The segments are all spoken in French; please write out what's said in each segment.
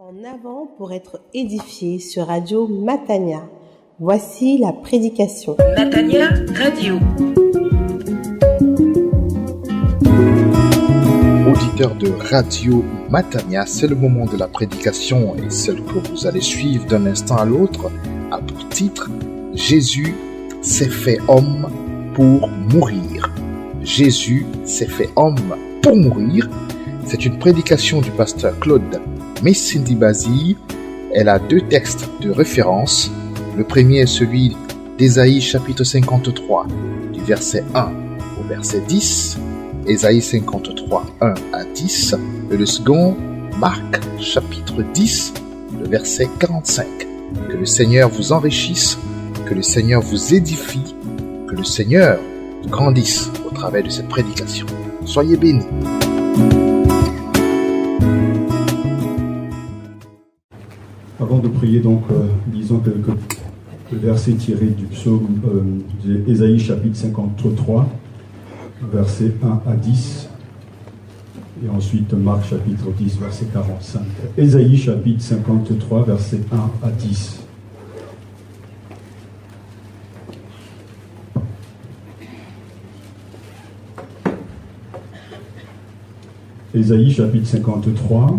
En avant pour être édifié sur Radio Matania. Voici la prédication. Matania Radio. Auditeurs de Radio Matania, c'est le moment de la prédication et celle que vous allez suivre d'un instant à l'autre a pour titre « Jésus s'est fait homme pour mourir ». Jésus s'est fait homme pour mourir. C'est une prédication du pasteur Claude Messindibazi. Elle a deux textes de référence. Le premier est celui d'Ésaïe chapitre 53, du verset 1 au verset 10. Ésaïe 53, 1 à 10. Et le second, Marc chapitre 10, le verset 45. Que le Seigneur vous enrichisse, que le Seigneur vous édifie, que le Seigneur grandisse au travers de cette prédication. Soyez bénis. Avant de prier, donc, lisons quelques versets tirés du psaume d'Ésaïe chapitre 53, versets 1 à 10, et ensuite Marc chapitre 10, verset 45. Ésaïe chapitre 53, versets 1 à 10. Ésaïe chapitre 53,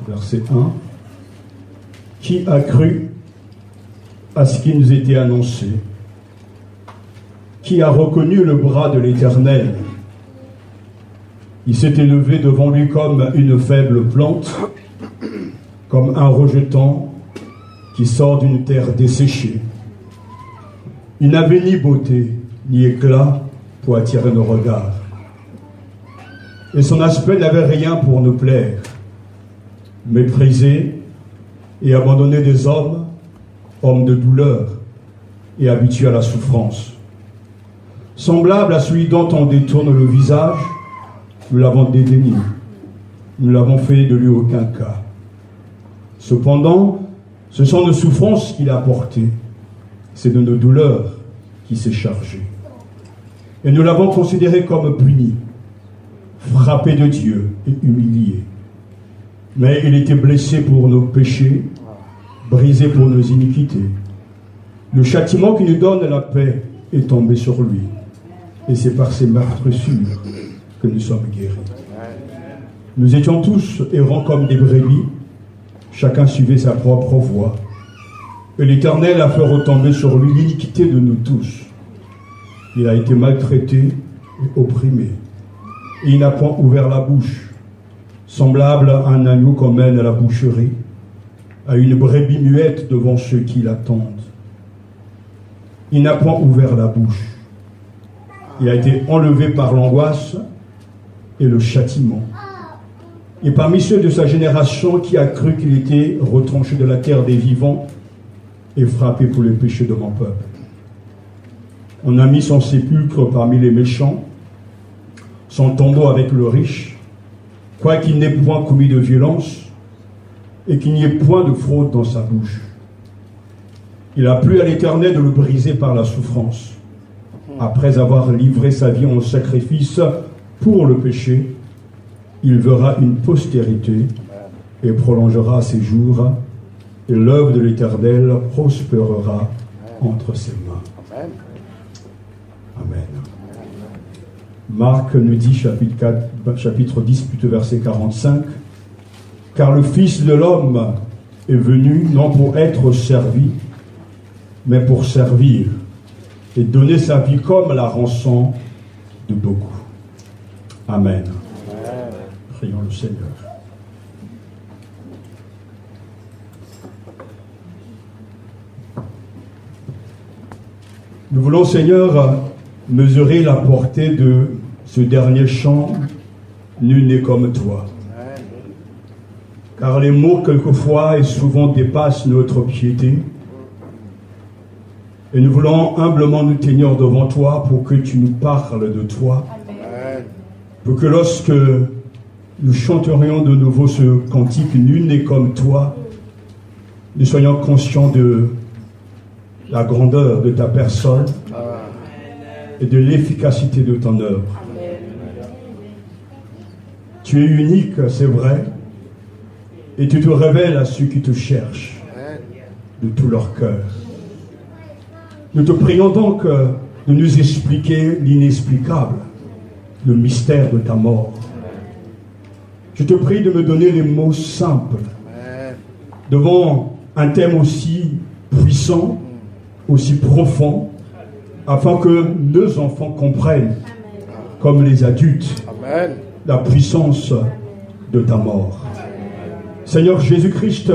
verset 1. Qui a cru à ce qui nous était annoncé? Qui a reconnu le bras de l'Éternel? Il s'est élevé devant lui comme une faible plante, comme un rejeton qui sort d'une terre desséchée. Il n'avait ni beauté, ni éclat pour attirer nos regards. Et son aspect n'avait rien pour nous plaire. Méprisé et abandonné des hommes, hommes de douleur et habitués à la souffrance. Semblable à celui dont on détourne le visage, nous l'avons dédaigné. Nous n'avons fait de lui aucun cas. Cependant, ce sont nos souffrances qu'il a portées. C'est de nos douleurs qu'il s'est chargé. Et nous l'avons considéré comme puni, frappé de Dieu et humilié. Mais il était blessé pour nos péchés, brisé pour nos iniquités. Le châtiment qui nous donne la paix est tombé sur lui. Et c'est par ses meurtrissures que nous sommes guéris. Nous étions tous errants comme des brebis. Chacun suivait sa propre voie. Et l'Éternel a fait retomber sur lui l'iniquité de nous tous. Il a été maltraité et opprimé. Et il n'a point ouvert la bouche. Semblable à un agneau qu'on mène à la boucherie, à une brebis muette devant ceux qui l'attendent. Il n'a point ouvert la bouche. Il a été enlevé par l'angoisse et le châtiment. Et parmi ceux de sa génération qui a cru qu'il était retranché de la terre des vivants et frappé pour les péchés de mon peuple. On a mis son sépulcre parmi les méchants, son tombeau avec le riche, quoiqu'il n'ait point commis de violence et qu'il n'y ait point de fraude dans sa bouche. Il a plu à l'Éternel de le briser par la souffrance. Après avoir livré sa vie en sacrifice pour le péché, il verra une postérité et prolongera ses jours, et l'œuvre de l'Éternel prospérera entre ses mains. Amen. Marc nous dit, chapitre 10, plutôt verset 45, « Car le Fils de l'homme est venu non pour être servi, mais pour servir, et donner sa vie comme la rançon de beaucoup. » Amen. Prions le Seigneur. Nous voulons, Seigneur, mesurer la portée de ce dernier chant, nul n'est comme toi. Car les mots, quelquefois et souvent, dépassent notre piété. Et nous voulons humblement nous tenir devant toi pour que tu nous parles de toi. Pour que lorsque nous chanterions de nouveau ce cantique, nul n'est comme toi, nous soyons conscients de la grandeur de ta personne et de l'efficacité de ton œuvre. Tu es unique, c'est vrai, et tu te révèles à ceux qui te cherchent de tout leur cœur. Nous te prions donc de nous expliquer l'inexplicable, le mystère de ta mort. Je te prie de me donner les mots simples devant un thème aussi puissant, aussi profond, afin que nos enfants comprennent, comme les adultes, la puissance de ta mort. Seigneur Jésus-Christ,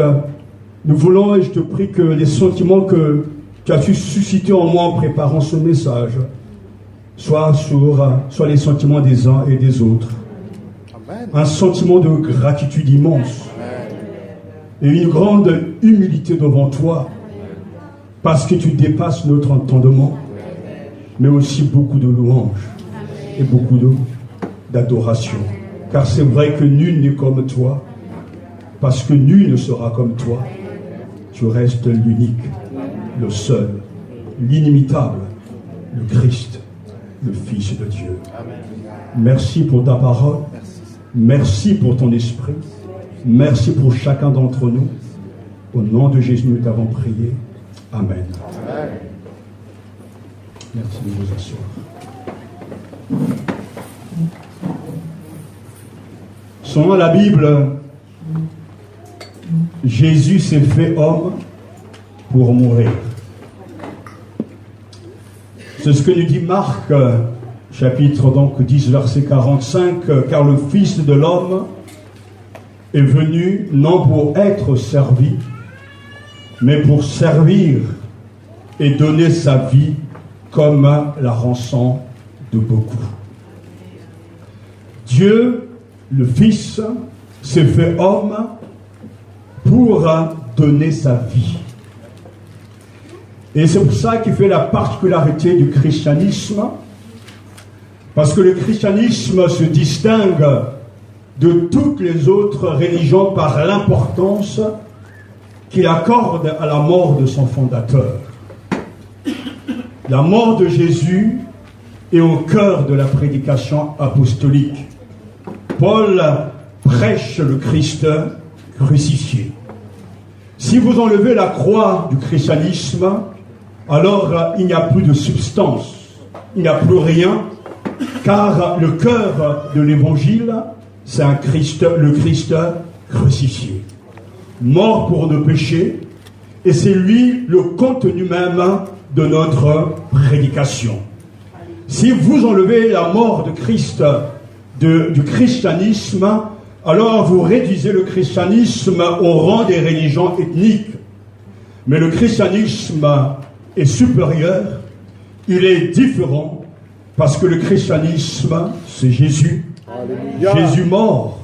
nous voulons, et je te prie que les sentiments que tu as su susciter en moi en préparant ce message soient les sentiments des uns et des autres. Un sentiment de gratitude immense et une grande humilité devant toi, parce que tu dépasses notre entendement, mais aussi beaucoup de louanges et beaucoup d'adoration. Car c'est vrai que nul n'est comme toi, parce que nul ne sera comme toi. Tu restes l'unique, le seul, l'inimitable, le Christ, le Fils de Dieu. Merci pour ta parole, merci pour ton esprit, merci pour chacun d'entre nous. Au nom de Jésus, nous t'avons prié. Amen. Merci de vous asseoir. Selon la Bible, Jésus s'est fait homme pour mourir. C'est ce que nous dit Marc, chapitre 10, verset 45, car le Fils de l'homme est venu non pour être servi, mais pour servir et donner sa vie comme la rançon de beaucoup. Dieu, le Fils, s'est fait homme pour donner sa vie. Et c'est pour ça qu'il fait la particularité du christianisme, parce que le christianisme se distingue de toutes les autres religions par l'importance qu'il accorde à la mort de son fondateur. La mort de Jésus est au cœur de la prédication apostolique. Paul prêche le Christ crucifié. Si vous enlevez la croix du christianisme, alors il n'y a plus de substance, il n'y a plus rien, car le cœur de l'évangile, c'est le Christ crucifié, mort pour nos péchés, et c'est lui le contenu même de notre prédication. Si vous enlevez la mort de Christ du christianisme, alors vous réduisez le christianisme au rang des religions ethniques. Mais le christianisme est supérieur, il est différent, parce que le christianisme, c'est Jésus. Alléluia. Jésus mort,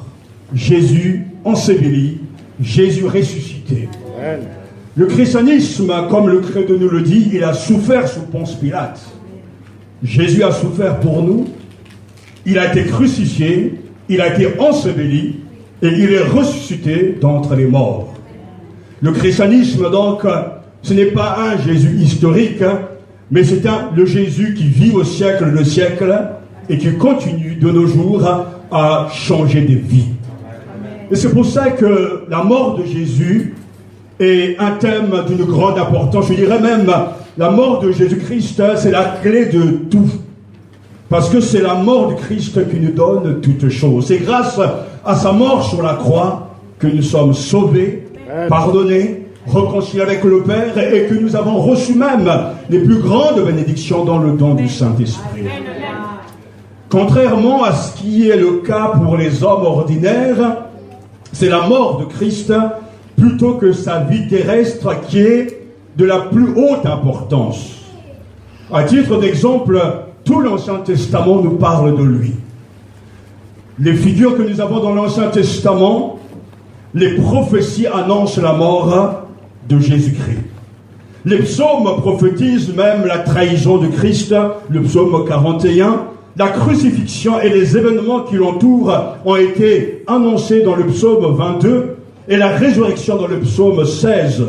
Jésus enseveli, Jésus ressuscité. Amen. Le christianisme, comme le credo nous le dit, il a souffert sous Ponce Pilate. Jésus a souffert pour nous, il a été crucifié, il a été enseveli et il est ressuscité d'entre les morts. Le christianisme, donc, ce n'est pas un Jésus historique, mais c'est le Jésus qui vit au siècle de siècle et qui continue de nos jours à changer des vies. Et c'est pour ça que la mort de Jésus est un thème d'une grande importance. Je dirais même, la mort de Jésus-Christ, c'est la clé de tout. Parce que c'est la mort du Christ qui nous donne toutes choses. C'est grâce à sa mort sur la croix que nous sommes sauvés, pardonnés, réconciliés avec le Père et que nous avons reçu même les plus grandes bénédictions dans le don du Saint-Esprit. Contrairement à ce qui est le cas pour les hommes ordinaires, c'est la mort de Christ plutôt que sa vie terrestre qui est de la plus haute importance. À titre d'exemple, tout l'Ancien Testament nous parle de lui. Les figures que nous avons dans l'Ancien Testament, les prophéties annoncent la mort de Jésus-Christ. Les psaumes prophétisent même la trahison de Christ, le psaume 41. La crucifixion et les événements qui l'entourent ont été annoncés dans le psaume 22 et la résurrection dans le psaume 16.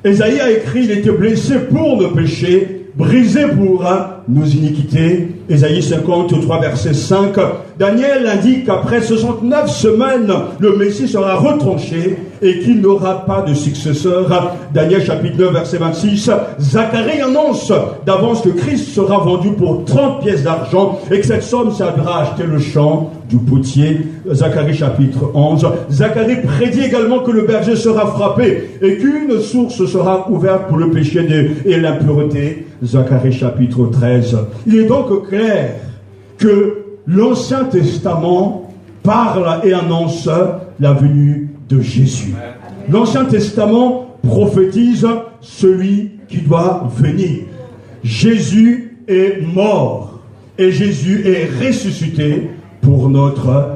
Ésaïe a écrit « Il était blessé pour nos péchés, brisé pour nos iniquités. Ésaïe 53, verset 5. Daniel indique qu'après 69 semaines, le Messie sera retranché et qu'il n'aura pas de successeur. Daniel chapitre 9, verset 26. Zacharie annonce d'avance que Christ sera vendu pour 30 pièces d'argent et que cette somme servira à acheter le champ du potier. Zacharie chapitre 11. Zacharie prédit également que le berger sera frappé et qu'une source sera ouverte pour le péché et l'impureté. Zacharie chapitre 13. Il est donc clair que l'Ancien Testament parle et annonce la venue de Jésus. L'Ancien Testament prophétise celui qui doit venir. Jésus est mort et Jésus est ressuscité pour notre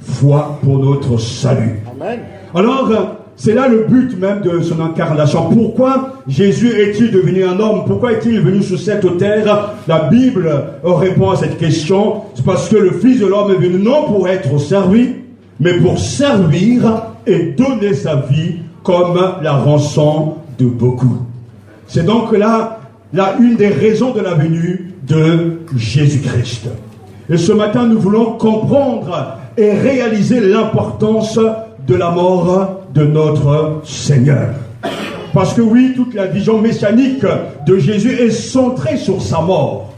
foi, pour notre salut. Amen. Alors, c'est là le but même de son incarnation. Pourquoi Jésus est-il devenu un homme? Pourquoi est-il venu sur cette terre? La Bible répond à cette question. C'est parce que le Fils de l'homme est venu non pour être servi, mais pour servir et donner sa vie comme la rançon de beaucoup. C'est donc là une des raisons de la venue de Jésus-Christ. Et ce matin, nous voulons comprendre et réaliser l'importance de la mort de notre Seigneur. Parce que oui, toute la vision messianique de Jésus est centrée sur sa mort.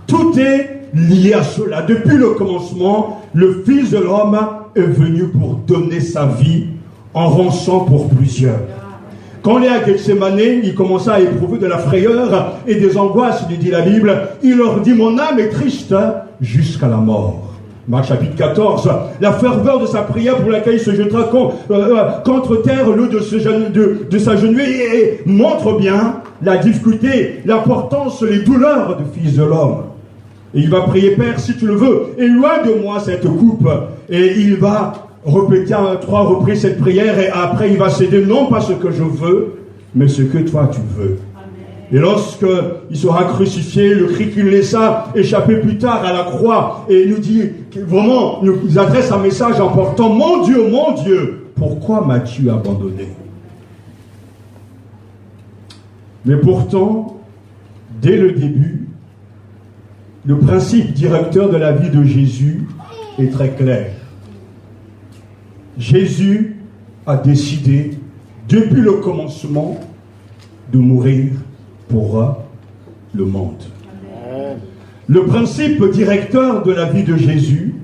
Tout est lié à cela. Depuis le commencement, le Fils de l'homme est venu pour donner sa vie en rançon pour plusieurs. Quand il est à Gethsémane, il commença à éprouver de la frayeur et des angoisses, dit la Bible. Il leur dit, mon âme est triste jusqu'à la mort. Marc chapitre 14, la ferveur de sa prière pour laquelle il se jettera contre terre le de sa genouille et montre bien la difficulté, l'importance, les douleurs du Fils de l'homme. Et il va prier, Père, si tu le veux, éloigne de moi cette coupe. Et il va répéter à 3 reprises cette prière et après il va céder non pas ce que je veux, mais ce que toi tu veux. Et lorsqu'il sera crucifié, le cri qu'il laissa échapper plus tard à la croix, et il nous dit, vraiment, nous adresse un message important, mon Dieu, pourquoi m'as-tu abandonné? Mais pourtant, dès le début, le principe directeur de la vie de Jésus est très clair. Jésus a décidé, depuis le commencement, de mourir pour le monde. Amen. Le principe directeur de la vie de Jésus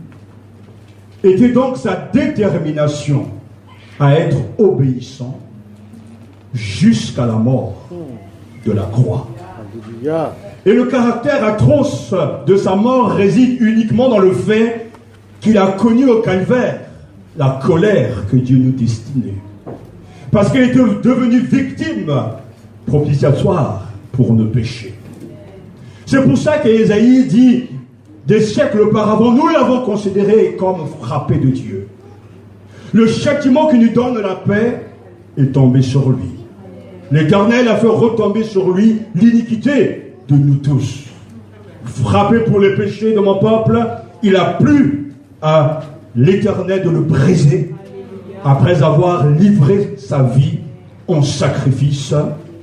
était donc sa détermination à être obéissant jusqu'à la mort de la croix. Et le caractère atroce de sa mort réside uniquement dans le fait qu'il a connu au calvaire la colère que Dieu nous destinait. Parce qu'il était devenu victime propitiatoire pour nos péchés. C'est pour ça qu'Ésaïe dit, des siècles auparavant, nous l'avons considéré comme frappé de Dieu. Le châtiment qui nous donne la paix est tombé sur lui. L'Éternel a fait retomber sur lui l'iniquité de nous tous. Frappé pour les péchés de mon peuple, il a plu à l'Éternel de le briser après avoir livré sa vie en sacrifice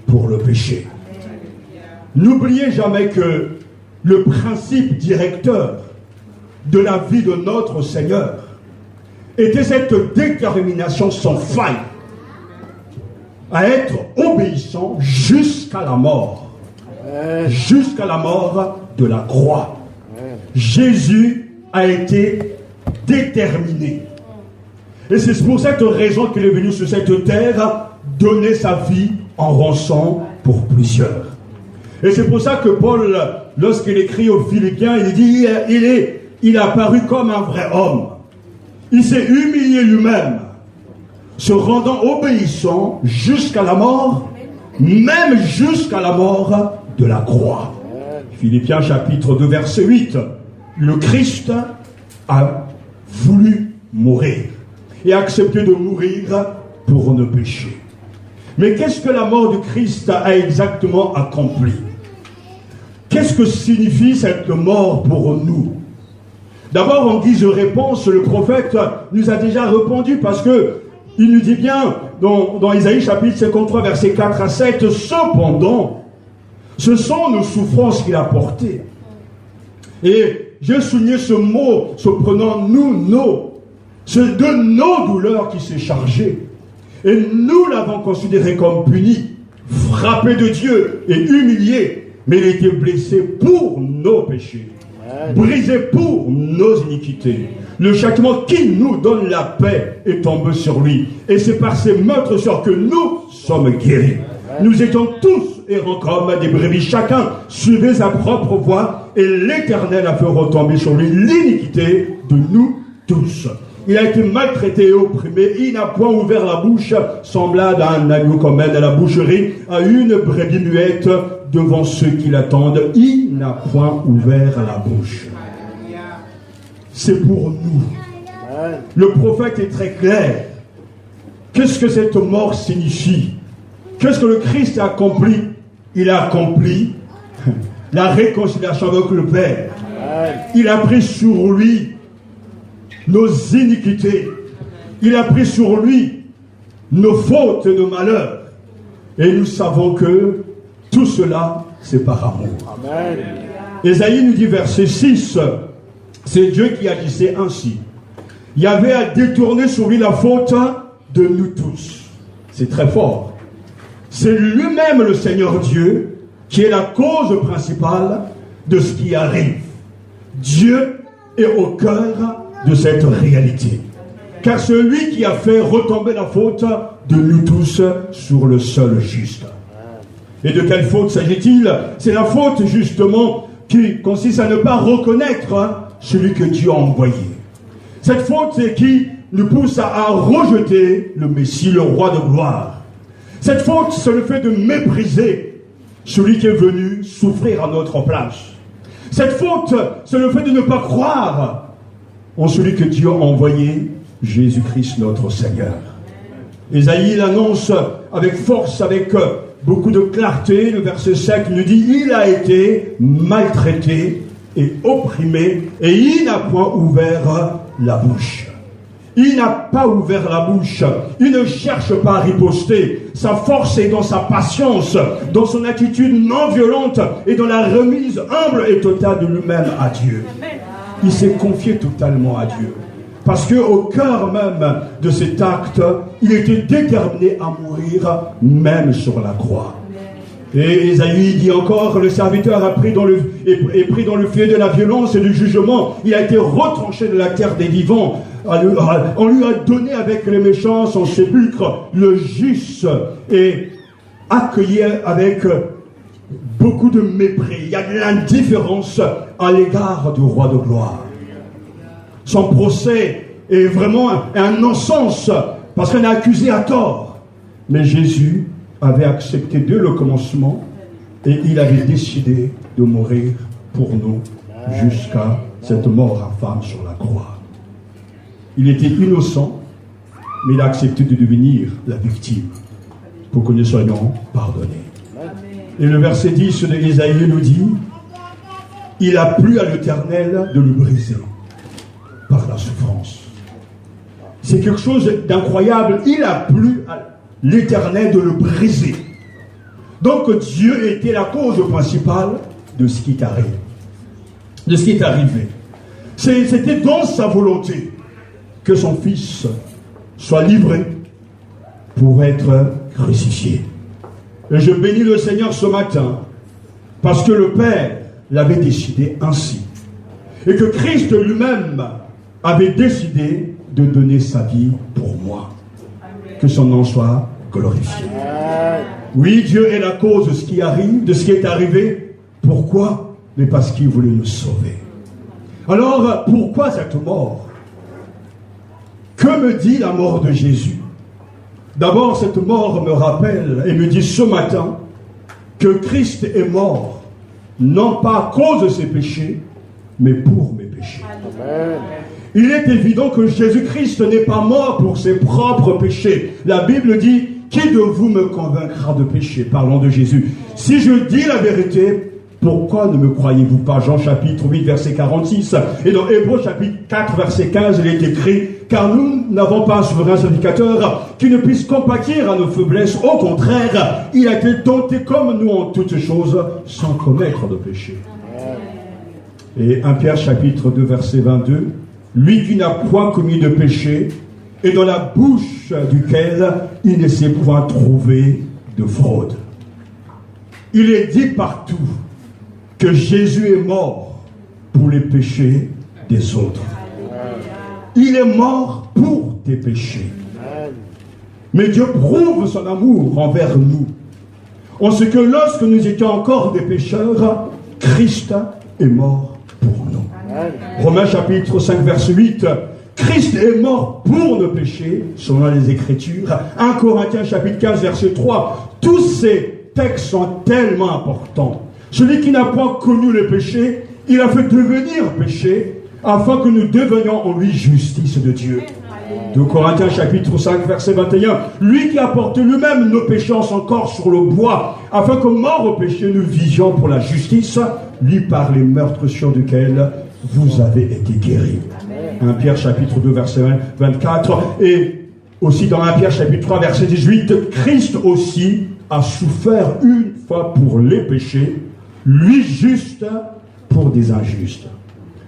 pour le péché. N'oubliez jamais que le principe directeur de la vie de notre Seigneur était cette détermination sans faille à être obéissant jusqu'à la mort. Jusqu'à la mort de la croix. Jésus a été déterminé. Et c'est pour cette raison qu'il est venu sur cette terre donner sa vie en rançon pour plusieurs. Et c'est pour ça que Paul, lorsqu'il écrit aux Philippiens, il dit, il a paru comme un vrai homme. Il s'est humilié lui-même, se rendant obéissant jusqu'à la mort, même jusqu'à la mort de la croix. Philippiens chapitre 2, verset 8. Le Christ a voulu mourir et accepté de mourir pour nos péchés. Mais qu'est-ce que la mort de Christ a exactement accompli? Qu'est-ce que signifie cette mort pour nous? D'abord, en guise de réponse, le prophète nous a déjà répondu parce que il nous dit bien dans Isaïe chapitre 53, versets 4 à 7, cependant, Ce sont nos souffrances qu'il a portées. Et j'ai souligné ce mot, ce pronom nous, nos. C'est de nos douleurs qu'il s'est chargé. Et nous l'avons considéré comme puni, frappé de Dieu et humilié. Mais il a été blessé pour nos péchés, brisé pour nos iniquités. Le châtiment qui nous donne la paix est tombé sur lui. Et c'est par ses meurtrissures que nous sommes guéris. Nous étions tous errants comme des brebis. Chacun suivait sa propre voie. Et l'Éternel a fait retomber sur lui l'iniquité de nous tous. Il a été maltraité et opprimé. Il n'a point ouvert la bouche, semblable à un agneau qu'on mène à la boucherie, à une brebis muette devant ceux qui l'attendent. Il n'a point ouvert la bouche. C'est pour nous. Le prophète est très clair. Qu'est-ce que cette mort signifie? Qu'est-ce que le Christ a accompli? Il a accompli la réconciliation avec le Père. Il a pris sur lui nos iniquités. Il a pris sur lui nos fautes et nos malheurs. Et nous savons que tout cela, c'est par amour. Amen. Ésaïe nous dit, verset 6, c'est Dieu qui agissait ainsi. Il y avait à détourner sur lui la faute de nous tous. C'est très fort. C'est lui-même le Seigneur Dieu qui est la cause principale de ce qui arrive. Dieu est au cœur de cette réalité. Car c'est lui qui a fait retomber la faute de nous tous sur le seul juste. Et de quelle faute s'agit-il? C'est la faute justement qui consiste à ne pas reconnaître celui que Dieu a envoyé. Cette faute, c'est qui nous pousse à rejeter le Messie, le roi de gloire. Cette faute, c'est le fait de mépriser celui qui est venu souffrir à notre place. Cette faute, c'est le fait de ne pas croire en celui que Dieu a envoyé, Jésus-Christ notre Seigneur. Ésaïe l'annonce avec force, avec beaucoup de clarté. Le verset 7 nous dit, il a été maltraité et opprimé et il n'a point ouvert la bouche. Il n'a pas ouvert la bouche. Il ne cherche pas à riposter. Sa force est dans sa patience, dans son attitude non violente et dans la remise humble et totale de lui-même à Dieu. Il s'est confié totalement à Dieu. Parce qu'au cœur même de cet acte, il était déterminé à mourir même sur la croix. Et Ésaïe dit encore, le serviteur est pris dans le filet de la violence et du jugement. Il a été retranché de la terre des vivants. On lui a donné avec les méchants son sépulcre, le juste, et accueilli avec beaucoup de mépris. Il y a de l'indifférence à l'égard du roi de gloire. Son procès est vraiment un non-sens, parce qu'on a accusé à tort. Mais Jésus avait accepté dès le commencement, et il avait décidé de mourir pour nous jusqu'à cette mort infâme sur la croix. Il était innocent, mais il a accepté de devenir la victime pour que nous soyons pardonnés. Et le verset 10 de Ésaïe nous dit, il a plu à l'Éternel de le briser par la souffrance. C'est quelque chose d'incroyable. Il a plu à l'Éternel de le briser. Donc Dieu était la cause principale de ce qui est arrivé. De ce qui est arrivé. C'était dans sa volonté que son fils soit livré pour être crucifié. Et je bénis le Seigneur ce matin parce que le Père l'avait décidé ainsi. Et que Christ lui-même avait décidé de donner sa vie pour moi. Que son nom soit glorifié. Oui, Dieu est la cause de ce qui arrive, de ce qui est arrivé. Pourquoi? Mais parce qu'il voulait nous sauver. Alors, pourquoi cette mort? Que me dit la mort de Jésus? D'abord, cette mort me rappelle et me dit ce matin que Christ est mort, non pas à cause de ses péchés, mais pour mes péchés. Amen. Il est évident que Jésus-Christ n'est pas mort pour ses propres péchés. La Bible dit, qui de vous me convaincra de péché? Parlons de Jésus. Si je dis la vérité, Pourquoi ne me croyez-vous pas? Jean chapitre 8, verset 46. Et dans Hébreux chapitre 4, verset 15, il est écrit: car nous n'avons pas un souverain sacrificateur qui ne puisse compatir à nos faiblesses. Au contraire, il a été tenté comme nous en toutes choses, sans commettre de péché. Et 1 Pierre chapitre 2, verset 22. Lui qui n'a point commis de péché, et dans la bouche duquel il ne s'est point trouvé de fraude. Il est dit partout que Jésus est mort pour les péchés des autres. Il est mort pour tes péchés. Mais Dieu prouve son amour envers nous, en ce que lorsque nous étions encore des pécheurs, Christ est mort pour nous. Romains chapitre 5, verset 8. Christ est mort pour nos péchés, selon les Écritures. 1 Corinthiens chapitre 15, verset 3. Tous ces textes sont tellement importants. Celui qui n'a point connu le péché, il a fait devenir péché, afin que nous devenions en lui justice de Dieu. 2 Corinthiens chapitre 5, verset 21. Lui qui a porté lui-même nos péchés en son corps sur le bois, afin que mort au péché, nous vivions pour la justice, lui par les meurtres sur lesquels vous avez été guéris. 1 Pierre chapitre 2, verset 24. Et aussi dans 1 Pierre chapitre 3, verset 18, Christ aussi a souffert une fois pour les péchés, lui juste pour des injustes,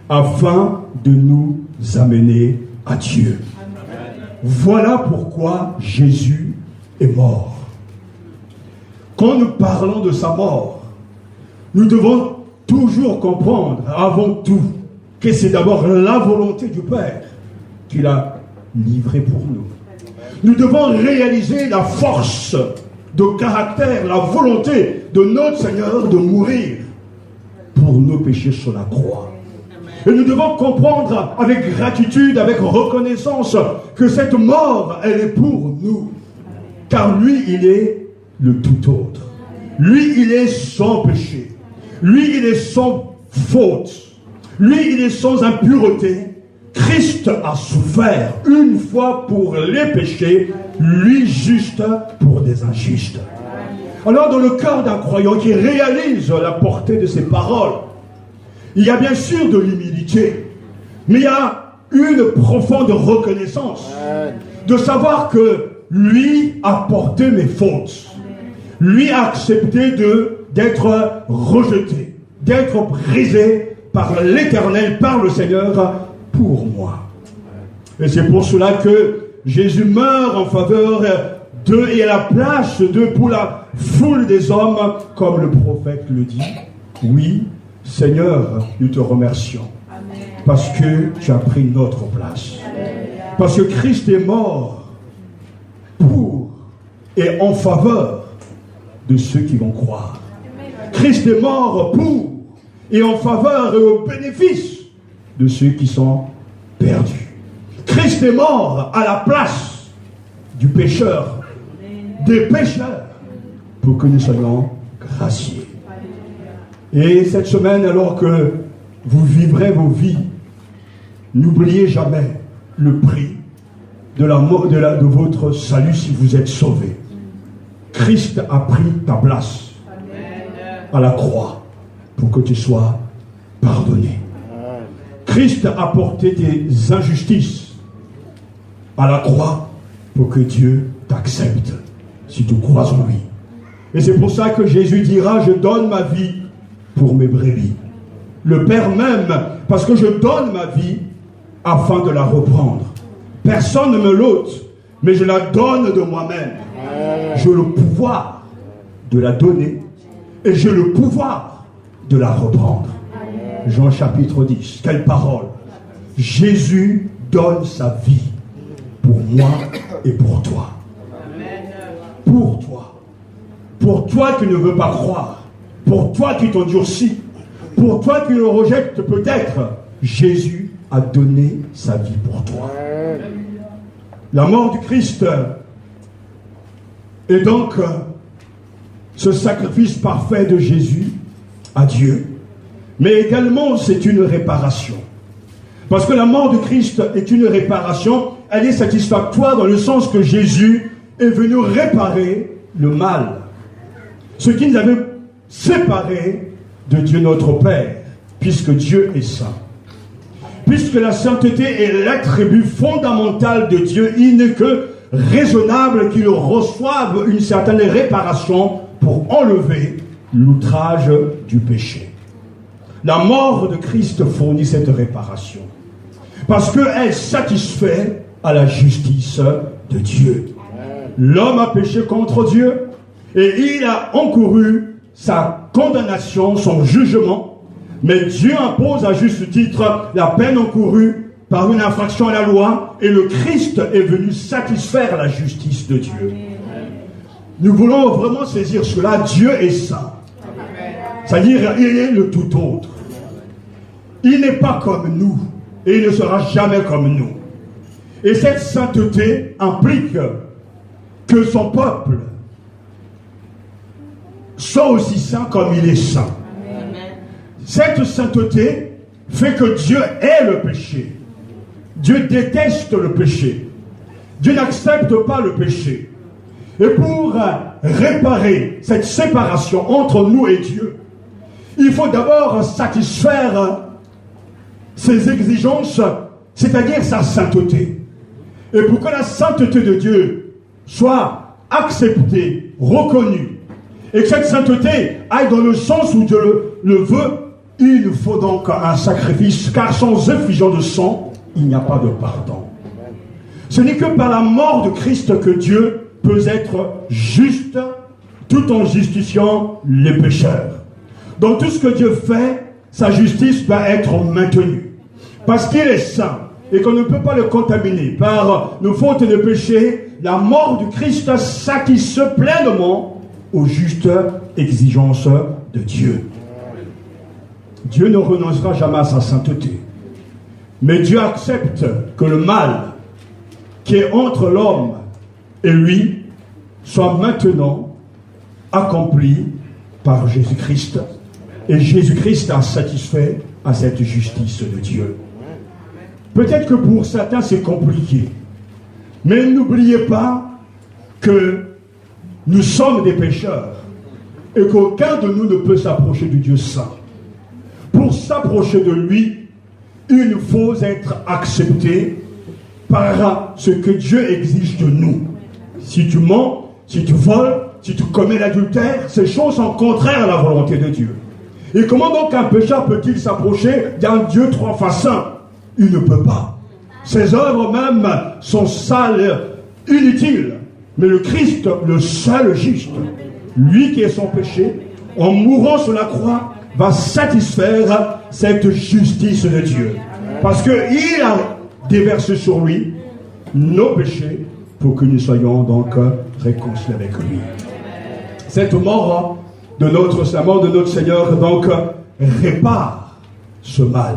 afin de nous amener à Dieu. Voilà pourquoi Jésus est mort. Quand nous parlons de sa mort, nous devons toujours comprendre, avant tout, que c'est d'abord la volonté du Père qu'il a livrée pour nous. Nous devons réaliser la force de caractère, la volonté de notre Seigneur de mourir pour nos péchés sur la croix. Et nous devons comprendre avec gratitude, avec reconnaissance, que cette mort, elle est pour nous. Car lui, il est le tout autre. Lui, il est sans péché. Lui, il est sans faute. Lui, il est sans impureté. Christ a souffert une fois pour les péchés, lui juste pour des injustes. Alors, dans le cœur d'un croyant qui réalise la portée de ces paroles, il y a bien sûr de l'humilité, mais il y a une profonde reconnaissance de savoir que lui a porté mes fautes. Lui a accepté d'être rejeté, d'être brisé par l'Éternel, par le Seigneur, pour moi. Et c'est pour cela que Jésus meurt en faveur d'eux et à la place d'eux pour la foule des hommes, comme le prophète le dit. Oui, Seigneur, nous te remercions. Amen. Parce que tu as pris notre place. Amen. Parce que Christ est mort pour et en faveur de ceux qui vont croire. Amen. Christ est mort pour et en faveur et au bénéfice de ceux qui sont perdus. Christ est mort à la place du pécheur, des pécheurs, pour que nous soyons graciés. Et cette semaine, alors que vous vivrez vos vies, n'oubliez jamais le prix de votre salut si vous êtes sauvés. Christ a pris ta place à la croix pour que tu sois pardonné. Christ a porté tes injustices à la croix pour que Dieu t'accepte si tu crois en lui. Et c'est pour ça que Jésus dira: je donne ma vie pour mes brebis. Le Père m'aime parce que je donne ma vie afin de la reprendre. Personne ne me l'ôte, mais je la donne de moi-même. J'ai le pouvoir de la donner et j'ai le pouvoir de la reprendre. Jean chapitre 10, quelle parole! Jésus donne sa vie pour moi et pour toi. Pour toi. Pour toi qui ne veux pas croire. Pour toi qui t'endurcis, pour toi qui le rejettes peut-être, Jésus a donné sa vie pour toi. La mort du Christ est donc ce sacrifice parfait de Jésus à Dieu, mais également c'est une réparation. Parce que la mort du Christ est une réparation, elle est satisfactoire dans le sens que Jésus est venu réparer le mal. Ce qui nous avait séparés de Dieu notre Père, puisque Dieu est saint. Puisque la sainteté est l'attribut fondamental de Dieu, il n'est que raisonnable qu'il reçoive une certaine réparation pour enlever l'outrage du péché. La mort de Christ fournit cette réparation, parce qu'elle satisfait à la justice de Dieu. L'homme a péché contre Dieu, et il a encouru sa condamnation, son jugement, mais Dieu impose à juste titre la peine encourue par une infraction à la loi, et le Christ est venu satisfaire la justice de Dieu. Nous voulons vraiment saisir cela. Dieu est saint. C'est-à-dire, il est le tout autre. Il n'est pas comme nous, et il ne sera jamais comme nous. Et cette sainteté implique que son peuple soit aussi saint comme il est saint. Cette sainteté fait que Dieu est le péché. Dieu déteste le péché. Dieu n'accepte pas le péché. Et pour réparer cette séparation entre nous et Dieu, il faut d'abord satisfaire ses exigences, c'est-à-dire sa sainteté. Et pour que la sainteté de Dieu soit acceptée, reconnue, et que cette sainteté aille dans le sens où Dieu le veut, il nous faut donc un sacrifice, car sans effusion de sang, il n'y a pas de pardon. Ce n'est que par la mort de Christ que Dieu peut être juste, tout en justifiant les pécheurs. Dans tout ce que Dieu fait, sa justice doit être maintenue. Parce qu'il est saint et qu'on ne peut pas le contaminer par nos fautes et nos péchés, la mort du Christ satisfait pleinement aux justes exigences de Dieu. Dieu ne renoncera jamais à sa sainteté. Mais Dieu accepte que le mal qui est entre l'homme et lui soit maintenant accompli par Jésus-Christ. Et Jésus-Christ a satisfait à cette justice de Dieu. Peut-être que pour certains c'est compliqué. Mais n'oubliez pas que nous sommes des pécheurs et qu'aucun de nous ne peut s'approcher du Dieu saint. Pour s'approcher de lui, il faut être accepté par ce que Dieu exige de nous. Si tu mens, si tu voles, si tu commets l'adultère, ces choses sont contraires à la volonté de Dieu. Et comment donc un pécheur peut-il s'approcher d'un Dieu trois fois saint? Il ne peut pas. Ses œuvres même sont sales, inutiles. Mais le Christ, le seul juste, lui qui est sans péché, en mourant sur la croix, va satisfaire cette justice de Dieu. Parce qu'il a déversé sur lui nos péchés pour que nous soyons donc réconciliés avec lui. Cette mort de notre Seigneur donc répare ce mal.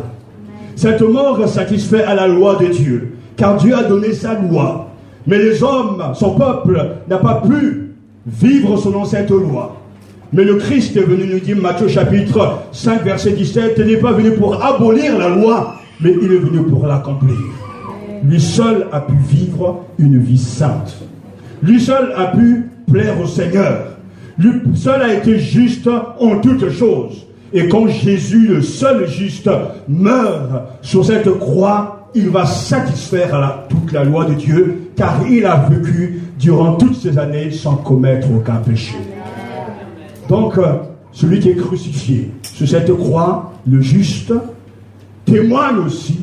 Cette mort satisfait à la loi de Dieu, car Dieu a donné sa loi. Mais les hommes, son peuple, n'a pas pu vivre selon cette loi. Mais le Christ est venu nous dire, Matthieu chapitre 5, verset 17, il n'est pas venu pour abolir la loi, mais il est venu pour l'accomplir. Lui seul a pu vivre une vie sainte. Lui seul a pu plaire au Seigneur. Lui seul a été juste en toutes choses. Et quand Jésus, le seul juste, meurt sur cette croix, il va satisfaire toute la loi de Dieu, car il a vécu durant toutes ces années sans commettre aucun péché. Donc, celui qui est crucifié sur cette croix, le juste, témoigne aussi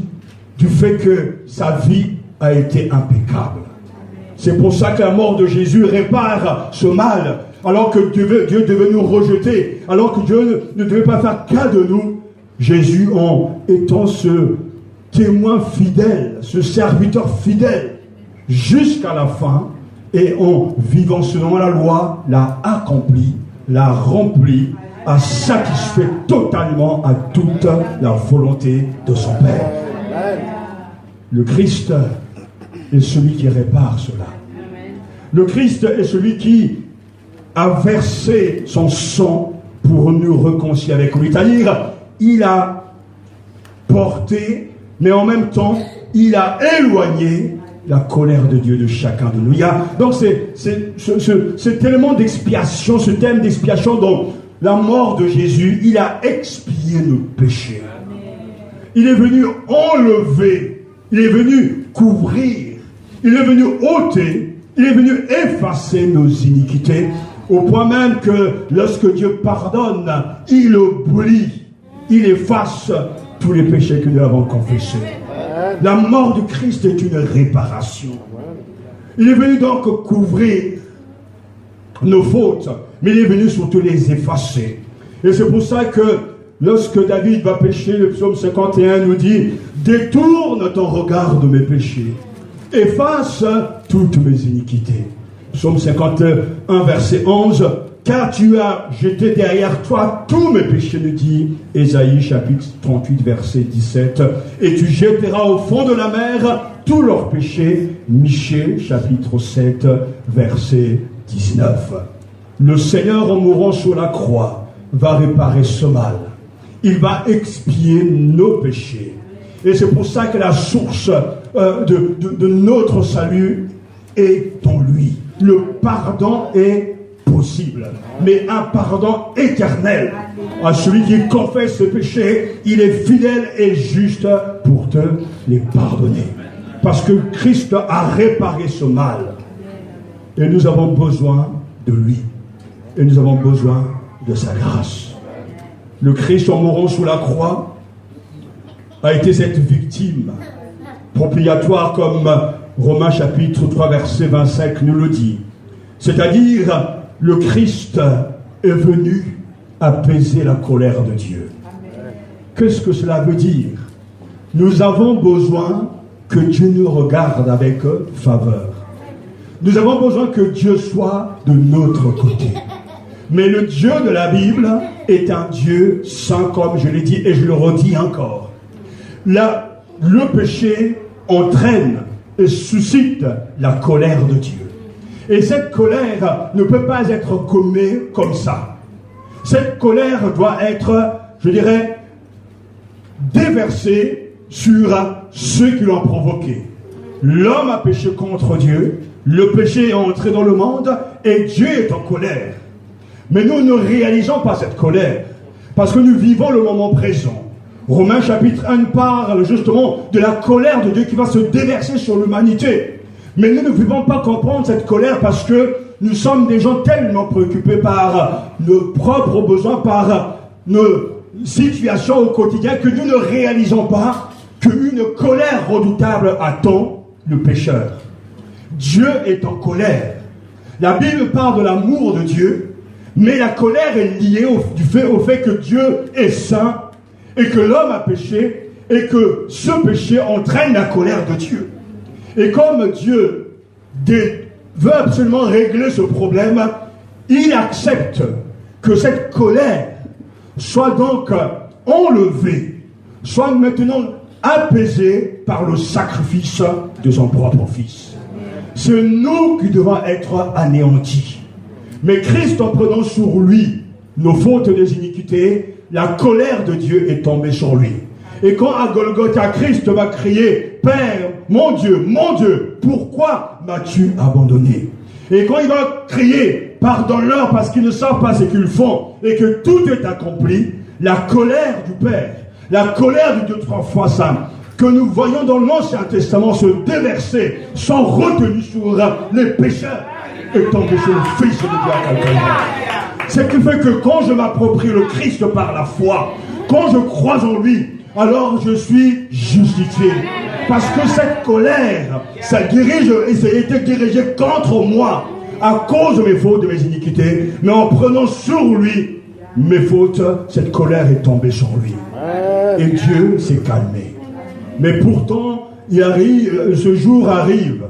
du fait que sa vie a été impeccable. C'est pour ça que la mort de Jésus répare ce mal, alors que Dieu devait nous rejeter, alors que Dieu ne devait pas faire cas de nous. Jésus, en étant ce témoin fidèle, ce serviteur fidèle, jusqu'à la fin, et en vivant selon la loi, l'a accompli, l'a rempli, a satisfait totalement à toute la volonté de son Père. Le Christ est celui qui répare cela. Le Christ est celui qui a versé son sang pour nous réconcilier avec lui. C'est-à-dire, il a porté, mais en même temps, il a éloigné la colère de Dieu de chacun de nous. Donc c'est ce élément d'expiation, ce thème d'expiation dont la mort de Jésus, il a expié nos péchés. Il est venu enlever, il est venu couvrir, il est venu ôter, il est venu effacer nos iniquités, au point même que lorsque Dieu pardonne, il oublie, il efface tous les péchés que nous avons confessés. La mort du Christ est une réparation. Il est venu donc couvrir nos fautes, mais il est venu surtout les effacer. Et c'est pour ça que lorsque David va pécher, le psaume 51 nous dit « Détourne ton regard de mes péchés, efface toutes mes iniquités. » Psaume 51, verset 11 « Car tu as jeté derrière toi tous mes péchés, nous dit Ésaïe chapitre 38, verset 17. Et tu jetteras au fond de la mer tous leurs péchés. Michée chapitre 7, verset 19. Le Seigneur, en mourant sur la croix, va réparer ce mal. Il va expier nos péchés. Et c'est pour ça que la source de notre salut est en lui. Le pardon est possible, mais un pardon éternel. À celui qui confesse ses péchés, il est fidèle et juste pour te les pardonner. Parce que Christ a réparé ce mal. Et nous avons besoin de lui. Et nous avons besoin de sa grâce. Le Christ, en mourant sous la croix, a été cette victime propiatoire, comme Romains chapitre 3, verset 25 nous le dit. C'est-à-dire, le Christ est venu apaiser la colère de Dieu. Qu'est-ce que cela veut dire? Nous avons besoin que Dieu nous regarde avec faveur. Nous avons besoin que Dieu soit de notre côté. Mais le Dieu de la Bible est un Dieu saint, comme je l'ai dit et je le redis encore. Là, le péché entraîne et suscite la colère de Dieu. Et cette colère ne peut pas être gommée comme ça. Cette colère doit être, je dirais, déversée sur ceux qui l'ont provoqué. L'homme a péché contre Dieu, le péché est entré dans le monde et Dieu est en colère. Mais nous ne réalisons pas cette colère parce que nous vivons le moment présent. Romains chapitre 1 parle justement de la colère de Dieu qui va se déverser sur l'humanité. Mais nous ne pouvons pas comprendre cette colère parce que nous sommes des gens tellement préoccupés par nos propres besoins, par nos situations au quotidien, que nous ne réalisons pas qu'une colère redoutable attend le pécheur. Dieu est en colère. La Bible parle de l'amour de Dieu, mais la colère est liée au fait que Dieu est saint et que l'homme a péché et que ce péché entraîne la colère de Dieu. Et comme Dieu veut absolument régler ce problème, il accepte que cette colère soit donc enlevée, soit maintenant apaisée par le sacrifice de son propre Fils. C'est nous qui devons être anéantis. Mais Christ, en prenant sur lui nos fautes et les iniquités, la colère de Dieu est tombée sur lui. Et quand à Golgotha, Christ va crier « Père, mon Dieu, pourquoi m'as-tu abandonné ?» Et quand il va crier « Pardonne-leur parce qu'ils ne savent pas ce qu'ils font » et que tout est accompli, la colère du Père, la colère du Dieu trois fois saint, que nous voyons dans l'Ancien Testament se déverser sans retenue sur les pécheurs, est tombée sur le Fils de Dieu à Calvaire. Ce qui fait que quand je m'approprie le Christ par la foi, quand je crois en lui, alors je suis justifié. Parce que cette colère, ça dirige et ça a été dirigé contre moi à cause de mes fautes, de mes iniquités. Mais en prenant sur lui mes fautes, cette colère est tombée sur lui. Et Dieu s'est calmé. Mais pourtant, ce jour arrive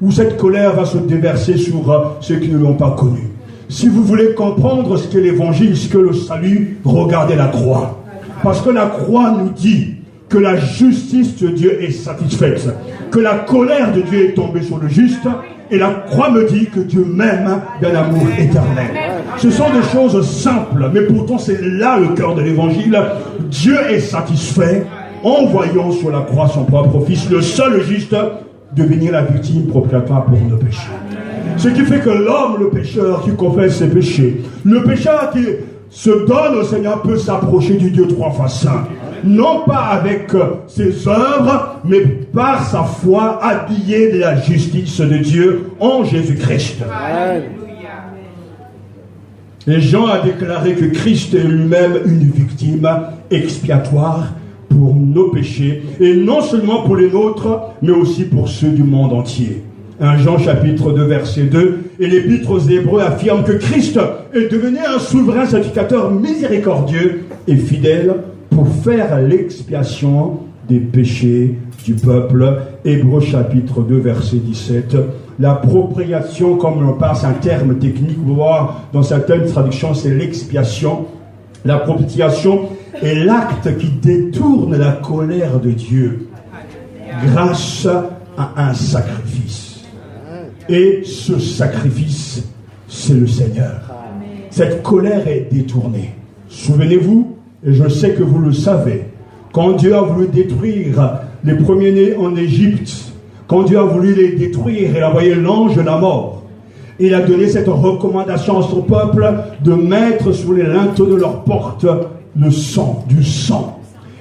où cette colère va se déverser sur ceux qui ne l'ont pas connu. Si vous voulez comprendre ce qu'est l'évangile, ce qu'est le salut, regardez la croix. Parce que la croix nous dit que la justice de Dieu est satisfaite, que la colère de Dieu est tombée sur le juste, et la croix me dit que Dieu m'aime d'un amour éternel. Ce sont des choses simples, mais pourtant c'est là le cœur de l'évangile. Dieu est satisfait en voyant sur la croix son propre Fils, le seul juste, devenir la victime propiatoire pour nos péchés. Ce qui fait que l'homme, le pécheur qui confesse ses péchés, le pécheur qui se donne au Seigneur peut s'approcher du Dieu trois fois saint. Non pas avec ses œuvres, mais par sa foi habillée de la justice de Dieu en Jésus-Christ. Et Jean a déclaré que Christ est lui-même une victime expiatoire pour nos péchés, et non seulement pour les nôtres, mais aussi pour ceux du monde entier. 1 Jean chapitre 2 verset 2, et l'épître aux Hébreux affirme que Christ est devenu un souverain sacrificateur miséricordieux et fidèle pour faire l'expiation des péchés du peuple. Hébreux chapitre 2 verset 17. L'appropriation, comme on parle, c'est un terme technique, vous voyez, dans certaines traductions, c'est l'expiation. L'appropriation est l'acte qui détourne la colère de Dieu grâce à un sacrifice. Et ce sacrifice, c'est le Seigneur. Cette colère est détournée. Souvenez-vous, et je sais que vous le savez, quand Dieu a voulu détruire les premiers-nés en Égypte, quand Dieu a voulu les détruire, il a envoyé l'ange de la mort. Il a donné cette recommandation à son peuple de mettre sous les linteaux de leurs portes le sang, du sang.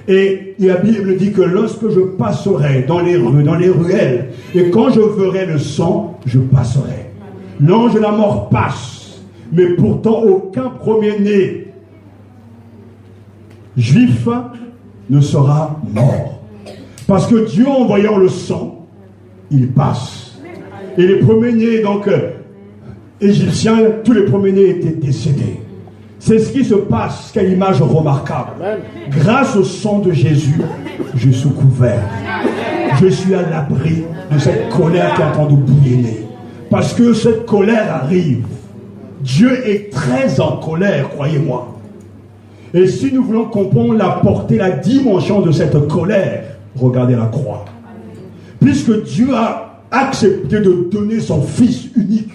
Et la Bible dit que lorsque je passerai dans les rues, dans les ruelles, et quand je verrai le sang, je passerai. L'ange de la mort passe, mais pourtant aucun premier-né juif ne sera mort. Parce que Dieu, en voyant le sang, il passe. Et les premiers-nés, donc, égyptiens, tous les premiers-nés étaient décédés. C'est ce qui se passe, quelle image remarquable. Grâce au sang de Jésus, je suis couvert. Je suis à l'abri de cette colère qui est en train de bouillonner. Parce que cette colère arrive. Dieu est très en colère, croyez-moi. Et si nous voulons comprendre la portée, la dimension de cette colère, regardez la croix. Puisque Dieu a accepté de donner son Fils unique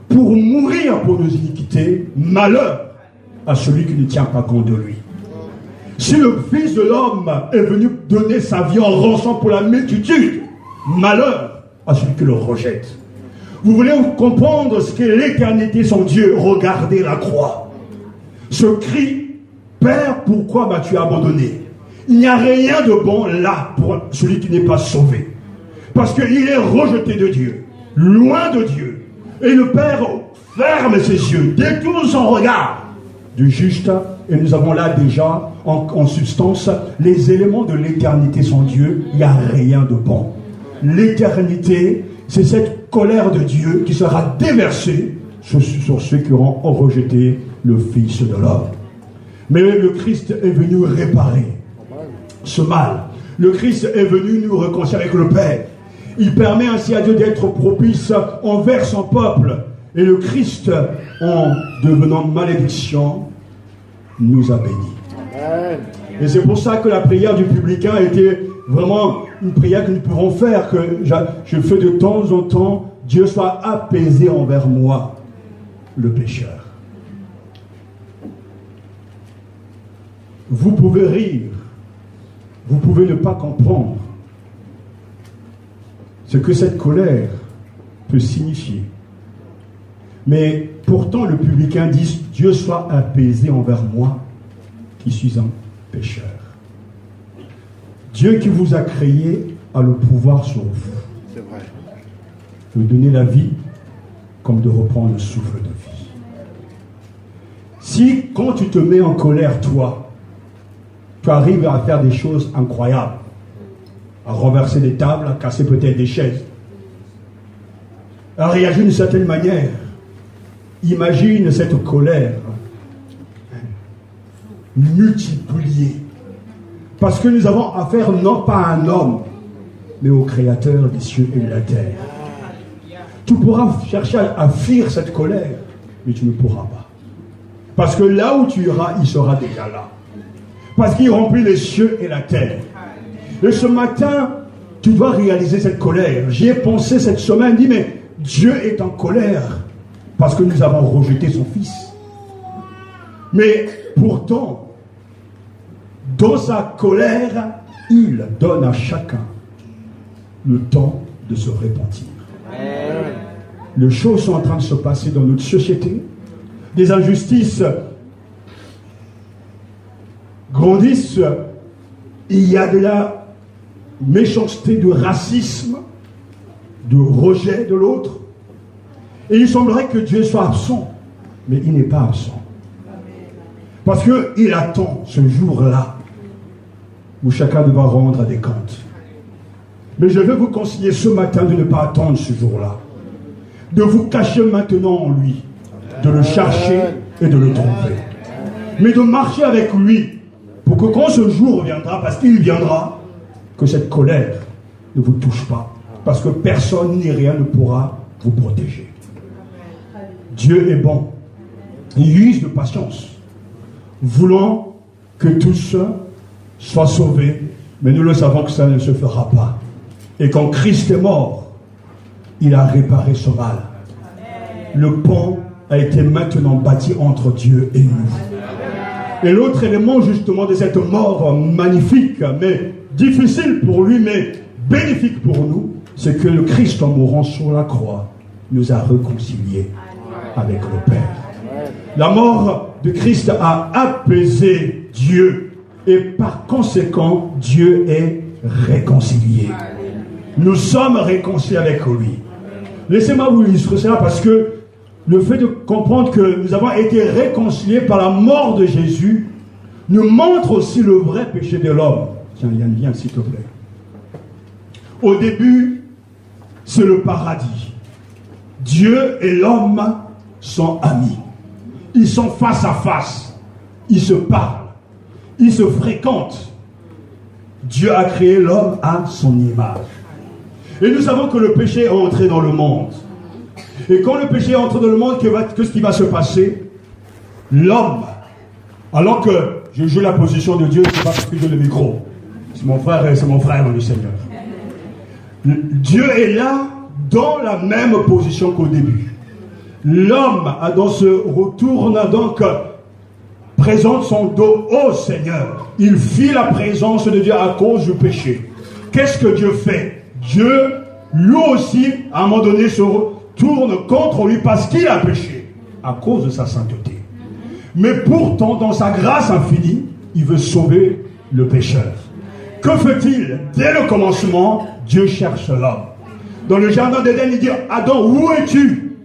pour mourir pour nos iniquités, malheur à celui qui ne tient pas compte de lui. Si le Fils de l'homme est venu donner sa vie en rançon pour la multitude, malheur à celui qui le rejette. Vous voulez comprendre ce qu'est l'éternité sans Dieu? Regardez la croix. Ce cri, Père, pourquoi m'as-tu abandonné? Il n'y a rien de bon là pour celui qui n'est pas sauvé. Parce qu'il est rejeté de Dieu, loin de Dieu. Et le Père ferme ses yeux, détourne son regard du juste. Et nous avons là déjà, en substance, les éléments de l'éternité sans Dieu. Il n'y a rien de bon. L'éternité, c'est cette colère de Dieu qui sera déversée sur ceux qui auront rejeté le Fils de l'homme. Mais le Christ est venu réparer ce mal. Le Christ est venu nous réconcilier avec le Père. Il permet ainsi à Dieu d'être propice envers son peuple. Et le Christ, en devenant malédiction, nous a bénis. Et c'est pour ça que la prière du publicain était vraiment une prière que nous pouvons faire, que je fais de temps en temps. Dieu soit apaisé envers moi, le pécheur. Vous pouvez rire, vous pouvez ne pas comprendre ce que cette colère peut signifier. Mais pourtant le publicain dit, Dieu soit apaisé envers moi, qui suis un pécheur. Dieu qui vous a créé a le pouvoir sur vous. C'est vrai. De donner la vie comme de reprendre le souffle de vie. Si quand tu te mets en colère, toi, tu arrives à faire des choses incroyables, à renverser des tables, à casser peut-être des chaises, à réagir d'une certaine manière. Imagine cette colère multipliée. Parce que nous avons affaire non pas à un homme, mais au Créateur des cieux et de la terre. Tu pourras chercher à fuir cette colère, mais tu ne pourras pas. Parce que là où tu iras, il sera déjà là. Parce qu'il remplit les cieux et la terre. Et ce matin, tu dois réaliser cette colère. J'y ai pensé cette semaine, dit mais Dieu est en colère parce que nous avons rejeté son Fils. Mais pourtant, dans sa colère, il donne à chacun le temps de se repentir. Les choses sont en train de se passer dans notre société. Des injustices grandissent, il y a de la méchanceté, de racisme, de rejet de l'autre. Et il semblerait que Dieu soit absent, mais il n'est pas absent. Parce qu'il attend ce jour-là où chacun devra rendre des comptes. Mais je veux vous conseiller ce matin de ne pas attendre ce jour-là, de vous cacher maintenant en lui, de le chercher et de le trouver, mais de marcher avec lui pour que quand ce jour viendra, parce qu'il viendra, que cette colère ne vous touche pas, parce que personne ni rien ne pourra vous protéger. Dieu est bon, il use de patience, voulant que tous soient sauvés, mais nous le savons que ça ne se fera pas. Et quand Christ est mort, il a réparé ce mal. Le pont a été maintenant bâti entre Dieu et nous. Et l'autre élément justement de cette mort magnifique, mais difficile pour lui, mais bénéfique pour nous, c'est que le Christ en mourant sur la croix nous a réconciliés avec le Père. La mort de Christ a apaisé Dieu et par conséquent Dieu est réconcilié. Nous sommes réconciliés avec lui. Laissez-moi vous illustrer cela parce que le fait de comprendre que nous avons été réconciliés par la mort de Jésus nous montre aussi le vrai péché de l'homme. Tiens, Yann, viens s'il te plaît. Au début, c'est le paradis. Dieu et l'homme sont amis. Ils sont face à face. Ils se parlent. Ils se fréquentent. Dieu a créé l'homme à son image. Et nous savons que le péché est entré dans le monde. Et quand le péché est entré dans le monde, qu'est-ce qui va se passer? L'homme, alors que je joue la position de Dieu, c'est pas parce que j'ai le micro. C'est mon frère, le Seigneur. Dieu est là dans la même position qu'au début. L'homme, Adam se retourne donc, présente son dos au Seigneur. Il fuit la présence de Dieu à cause du péché. Qu'est-ce que Dieu fait? Dieu, lui aussi, à un moment donné, se retourne contre lui parce qu'il a péché, à cause de sa sainteté. Mais pourtant, dans sa grâce infinie, il veut sauver le pécheur. Que fait-il? Dès le commencement, Dieu cherche l'homme. Dans le jardin d'Éden, il dit, Adam, où es-tu?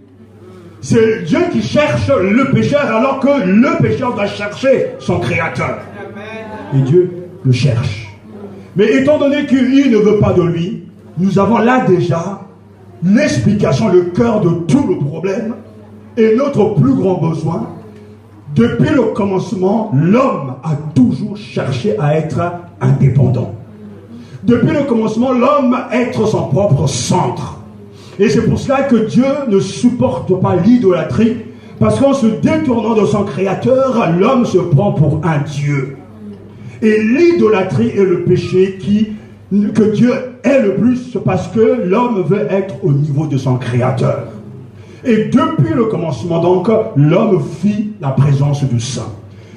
C'est Dieu qui cherche le pécheur alors que le pécheur doit chercher son créateur. Et Dieu le cherche. Mais étant donné qu'il ne veut pas de lui, nous avons là déjà l'explication, le cœur de tout le problème et notre plus grand besoin. Depuis le commencement, l'homme a toujours cherché à être indépendant. Depuis le commencement, l'homme être son propre centre. Et c'est pour cela que Dieu ne supporte pas l'idolâtrie, parce qu'en se détournant de son créateur, l'homme se prend pour un Dieu. Et l'idolâtrie est le péché que Dieu est le plus, parce que l'homme veut être au niveau de son créateur. Et depuis le commencement, donc, l'homme fuit la présence du Saint.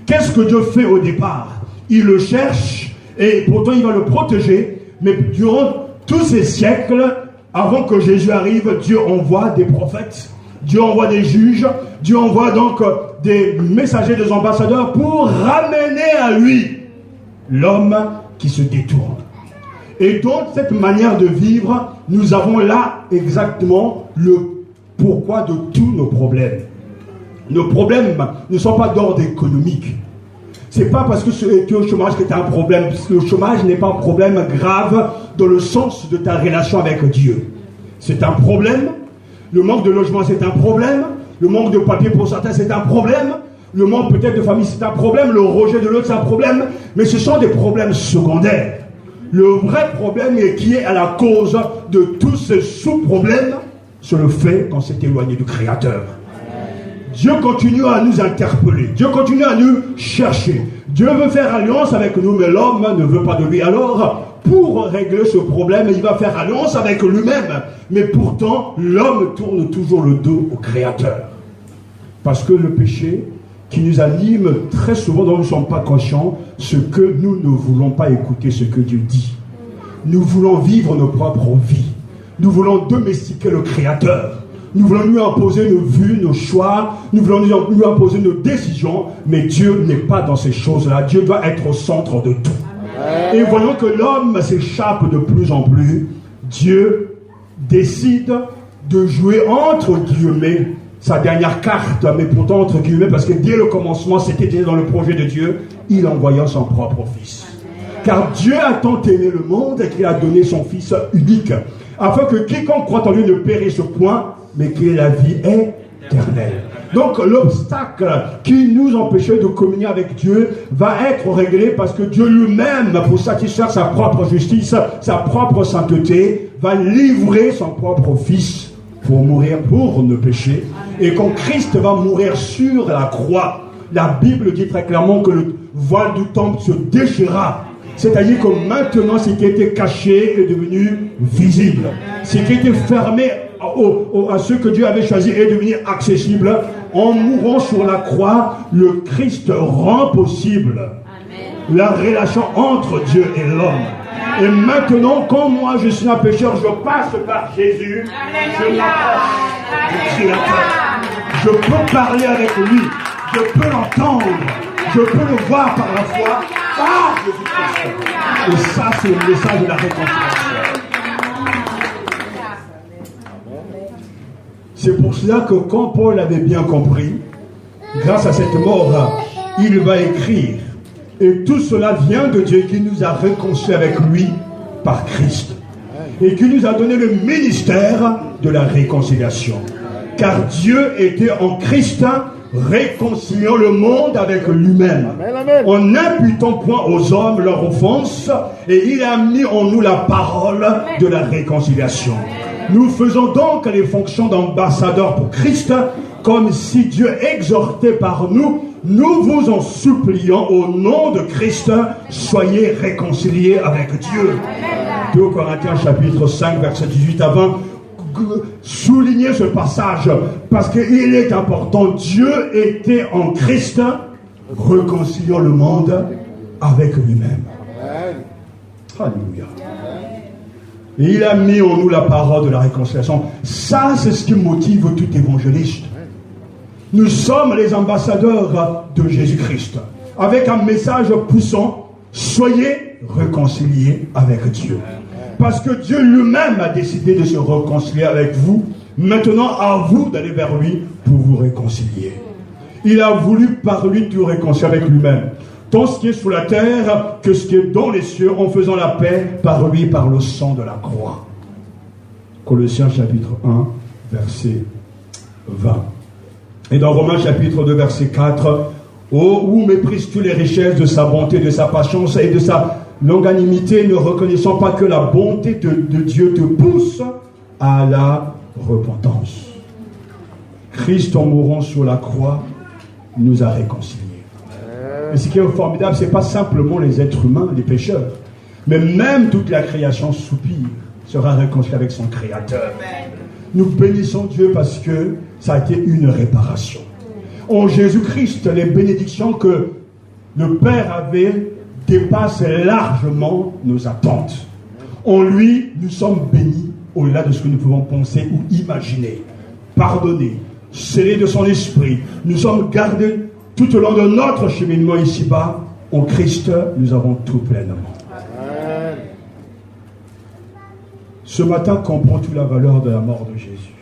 Qu'est-ce que Dieu fait au départ? Il le cherche, et pourtant il va le protéger, mais durant tous ces siècles, avant que Jésus arrive, Dieu envoie des prophètes, Dieu envoie des juges, Dieu envoie donc des messagers, des ambassadeurs pour ramener à lui l'homme qui se détourne. Et dans cette manière de vivre, nous avons là exactement le pourquoi de tous nos problèmes. Nos problèmes ne sont pas d'ordre économique. C'est pas parce que le chômage est un problème. Le chômage n'est pas un problème grave dans le sens de ta relation avec Dieu. C'est un problème. Le manque de logement, c'est un problème. Le manque de papier pour certains, c'est un problème. Le manque peut-être de famille, c'est un problème. Le rejet de l'autre, c'est un problème. Mais ce sont des problèmes secondaires. Le vrai problème qui est à la cause de tous ces sous-problèmes, c'est le fait qu'on s'est éloigné du Créateur. Dieu continue à nous interpeller. Dieu continue à nous chercher. Dieu veut faire alliance avec nous, mais l'homme ne veut pas de lui. Alors, pour régler ce problème, il va faire alliance avec lui-même. Mais pourtant, l'homme tourne toujours le dos au Créateur. Parce que le péché qui nous anime très souvent, dont nous ne sommes pas conscients, c'est que nous ne voulons pas écouter ce que Dieu dit. Nous voulons vivre nos propres vies. Nous voulons domestiquer le Créateur. Nous voulons lui imposer nos vues, nos choix, nous voulons lui imposer nos décisions, mais Dieu n'est pas dans ces choses-là. Dieu doit être au centre de tout. Et voyons que l'homme s'échappe de plus en plus. Dieu décide de jouer entre guillemets sa dernière carte, mais pourtant entre guillemets, parce que dès le commencement, c'était dans le projet de Dieu, il envoya son propre Fils. Car Dieu a tant aimé le monde qu'il a donné son Fils unique, afin que quiconque croit en lui ne périsse point, mais qu'il ait la vie éternelle. Donc l'obstacle qui nous empêchait de communier avec Dieu va être réglé parce que Dieu lui-même, pour satisfaire sa propre justice, sa propre sainteté, va livrer son propre Fils pour mourir pour nos péchés. Et quand Christ va mourir sur la croix, la Bible dit très clairement que le voile du temple se déchira. C'est-à-dire que maintenant, ce qui était caché est devenu visible. Ce qui était fermé à ceux que Dieu avait choisis est devenu accessible. En mourant sur la croix, le Christ rend possible la relation entre Dieu et l'homme. Et maintenant, quand moi je suis un pécheur, je passe par Jésus, je m'approche du Créateur. Je peux parler avec lui, je peux l'entendre, je peux le voir par la foi, par Jésus-Christ. Et ça, c'est le message de la réconciliation. C'est pour cela que quand Paul avait bien compris, grâce à cette mort, il va écrire. Et tout cela vient de Dieu qui nous a réconciliés avec lui par Christ. Et qui nous a donné le ministère de la réconciliation. Car Dieu était en Christ, réconciliant le monde avec lui-même. En n'imputant point aux hommes leur offense, et il a mis en nous la parole de la réconciliation. Nous faisons donc les fonctions d'ambassadeurs pour Christ, comme si Dieu exhortait par nous. Nous vous en supplions au nom de Christ, soyez réconciliés avec Dieu. 2 Corinthiens chapitre 5 verset 18 à 20. Soulignez ce passage parce qu'il est important. Dieu était en Christ, réconciliant le monde avec lui-même. Alléluia. Et il a mis en nous la parole de la réconciliation. Ça, c'est ce qui motive tout évangéliste. Nous sommes les ambassadeurs de Jésus-Christ, avec un message puissant: soyez réconciliés avec Dieu. Parce que Dieu lui-même a décidé de se réconcilier avec vous. Maintenant, à vous d'aller vers lui pour vous réconcilier. Il a voulu par lui te réconcilier avec lui-même. Tant ce qui est sous la terre que ce qui est dans les cieux, en faisant la paix par lui, par le sang de la croix. Colossiens chapitre 1, verset 20. Et dans Romains chapitre 2, verset 4, « Oh, où méprises-tu les richesses de sa bonté, de sa patience et de sa longanimité, ne reconnaissant pas que la bonté de Dieu te pousse à la repentance. » Christ, en mourant sur la croix, nous a réconciliés. Et ce qui est formidable, ce n'est pas simplement les êtres humains, les pécheurs, mais même toute la création soupire, sera réconciliée avec son Créateur. Nous bénissons Dieu parce que ça a été une réparation. En Jésus-Christ, les bénédictions que le Père avait dépassent largement nos attentes. En lui, nous sommes bénis au-delà de ce que nous pouvons penser ou imaginer. Pardonnés, scellés de son esprit, nous sommes gardés tout au long de notre cheminement ici-bas. En Christ, nous avons tout pleinement. Ce matin, comprends-tu la valeur de la mort de Jésus?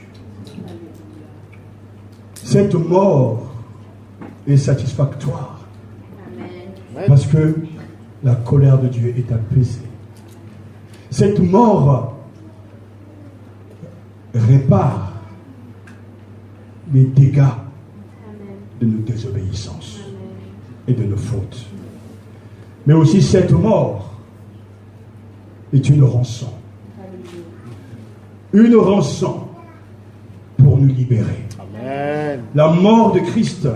Cette mort est satisfactoire. Parce que la colère de Dieu est apaisée. Cette mort répare les dégâts de nos désobéissances et de nos fautes. Mais aussi cette mort est une rançon. Une rançon pour nous libérer. Amen. La mort de Christ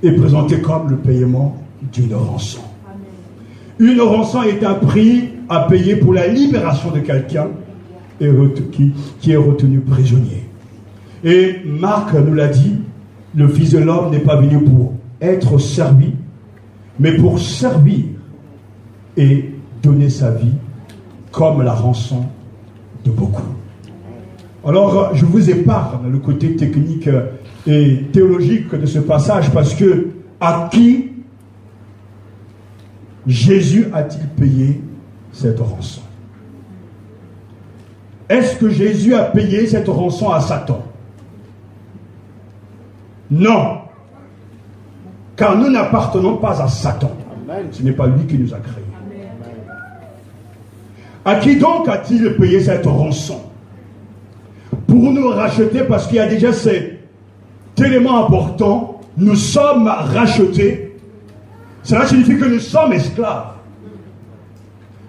est présentée comme le paiement d'une rançon. Amen. Une rançon est un prix à payer pour la libération de quelqu'un qui est retenu prisonnier. Et Marc nous l'a dit, le Fils de l'homme n'est pas venu pour être servi, mais pour servir et donner sa vie comme la rançon de beaucoup. Alors, je vous épargne le côté technique et théologique de ce passage parce que à qui Jésus a-t-il payé cette rançon? Est-ce que Jésus a payé cette rançon à Satan? Non. Car nous n'appartenons pas à Satan. Ce n'est pas lui qui nous a créés. À qui donc a-t-il payé cette rançon? Pour nous racheter, parce qu'il y a déjà cet élément important, nous sommes rachetés. Cela signifie que nous sommes esclaves.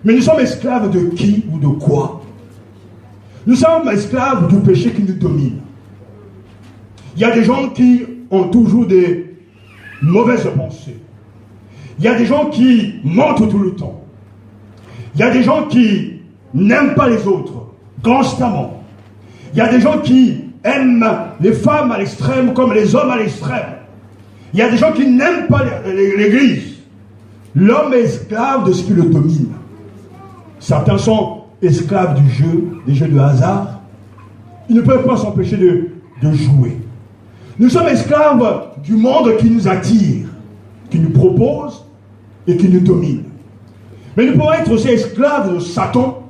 Mais nous sommes esclaves de qui ou de quoi? Nous sommes esclaves du péché qui nous domine. Il y a des gens qui ont toujours des mauvaises pensées. Il y a des gens qui mentent tout le temps. Il y a des gens qui n'aiment pas les autres constamment. Il y a des gens qui aiment les femmes à l'extrême comme les hommes à l'extrême. Il y a des gens qui n'aiment pas l'Église. L'homme est esclave de ce qui le domine. Certains sont esclaves du jeu, des jeux de hasard. Ils ne peuvent pas s'empêcher de jouer. Nous sommes esclaves du monde qui nous attire, qui nous propose et qui nous domine. Mais nous pouvons être aussi esclaves de Satan,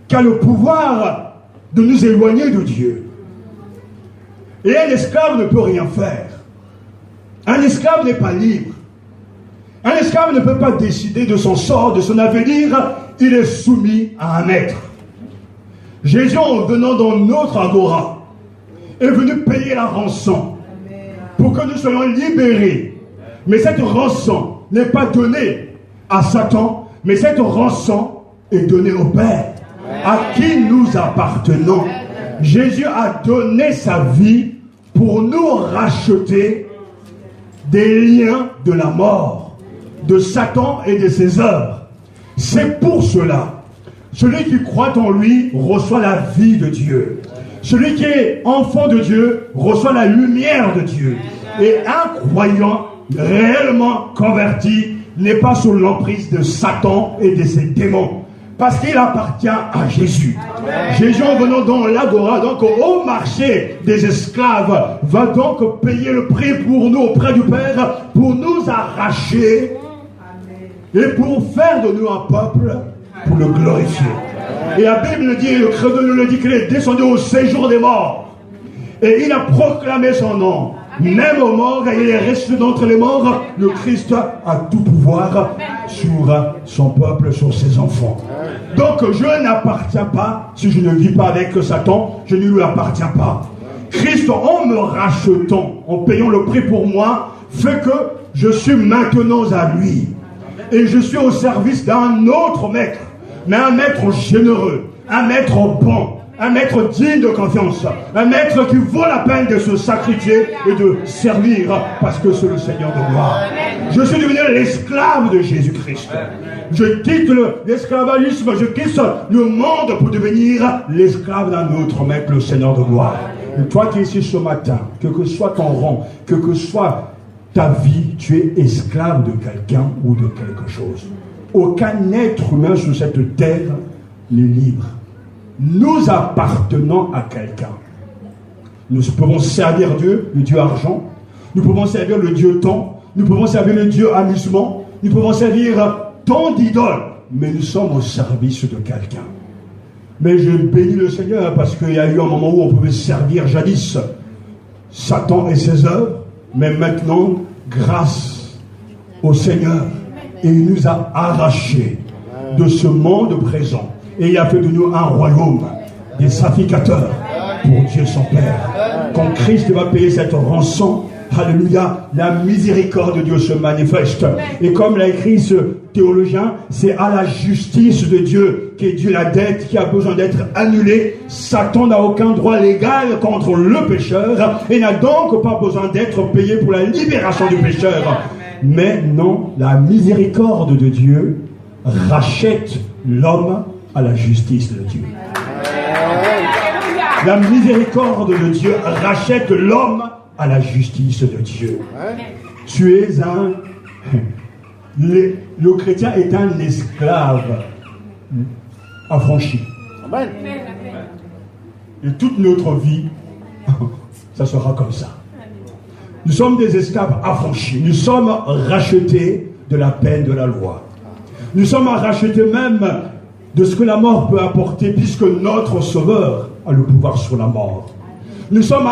qui a le pouvoir de nous éloigner de Dieu. Et un esclave ne peut rien faire. Un esclave n'est pas libre. Un esclave ne peut pas décider de son sort, de son avenir. Il est soumis à un maître. Jésus, en venant dans notre agora, est venu payer la rançon pour que nous soyons libérés. Mais cette rançon n'est pas donnée à Satan, mais cette rançon est donnée au Père, à qui nous appartenons. Jésus a donné sa vie pour nous racheter des liens de la mort, de Satan et de ses œuvres. C'est pour cela, celui qui croit en lui reçoit la vie de Dieu. Celui qui est enfant de Dieu reçoit la lumière de Dieu. Et un croyant réellement converti n'est pas sous l'emprise de Satan et de ses démons, parce qu'il appartient à Jésus. Amen. Jésus, en venant dans l'agora, donc au marché des esclaves, va donc payer le prix pour nous auprès du Père, pour nous arracher et pour faire de nous un peuple pour le glorifier. Et la Bible le dit, le credo nous le dit, qu'il est descendu au séjour des morts et il a proclamé son nom. Même aux morts, il est resté d'entre les morts. Le Christ a tout pouvoir sur son peuple, sur ses enfants. Donc je n'appartiens pas, si je ne vis pas avec Satan, je ne lui appartiens pas. Christ, en me rachetant, en payant le prix pour moi, fait que je suis maintenant à lui. Et je suis au service d'un autre maître, mais un maître généreux, un maître bon, un maître digne de confiance, un maître qui vaut la peine de se sacrifier et de servir parce que c'est le Seigneur de gloire. Je suis devenu l'esclave de Jésus-Christ. Je quitte l'esclavagisme, je quitte le monde pour devenir l'esclave d'un autre maître, le Seigneur de gloire. Et toi qui es ici ce matin, quel que soit ton rang, quel que soit ta vie, tu es esclave de quelqu'un ou de quelque chose. Aucun être humain sur cette terre n'est libre. Nous appartenons à quelqu'un. Nous pouvons servir Dieu, le Dieu argent. Nous pouvons servir le Dieu temps. Nous pouvons servir le Dieu amusement. Nous pouvons servir tant d'idoles. Mais nous sommes au service de quelqu'un. Mais je bénis le Seigneur parce qu'il y a eu un moment où on pouvait servir jadis Satan et ses œuvres. Mais maintenant, grâce au Seigneur, il nous a arrachés de ce monde présent. Et il a fait de nous un royaume, des sacrificateurs pour Dieu son Père. Quand Christ va payer cette rançon, alléluia, la miséricorde de Dieu se manifeste. Et comme l'a écrit ce théologien, c'est à la justice de Dieu qui est due la dette qui a besoin d'être annulée. Satan n'a aucun droit légal contre le pécheur et n'a donc pas besoin d'être payé pour la libération du pécheur. Mais non, la miséricorde de Dieu rachète l'homme à la justice de Dieu. La miséricorde de Dieu rachète l'homme à la justice de Dieu. Tu es le chrétien est un esclave affranchi. Et toute notre vie, ça sera comme ça. Nous sommes des esclaves affranchis. Nous sommes rachetés de la peine de la loi. Nous sommes rachetés même de ce que la mort peut apporter, puisque notre Sauveur a le pouvoir sur la mort. Nous sommes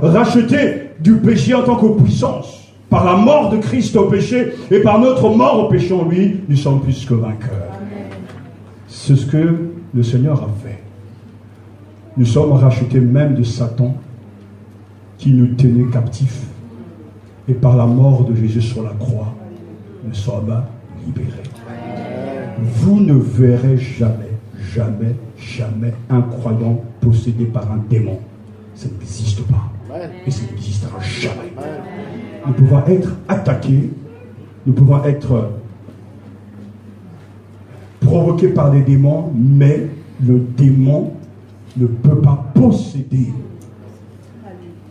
rachetés du péché en tant que puissance. Par la mort de Christ au péché et par notre mort au péché en lui, nous sommes plus que vainqueurs. C'est ce que le Seigneur a fait. Nous sommes rachetés même de Satan qui nous tenait captifs. Et par la mort de Jésus sur la croix, nous sommes libérés. Vous ne verrez jamais un croyant possédé par un démon. Ça n'existe pas. Et ça n'existera jamais. Nous pouvons être attaqués, nous pouvons être provoqués par des démons, mais le démon ne peut pas posséder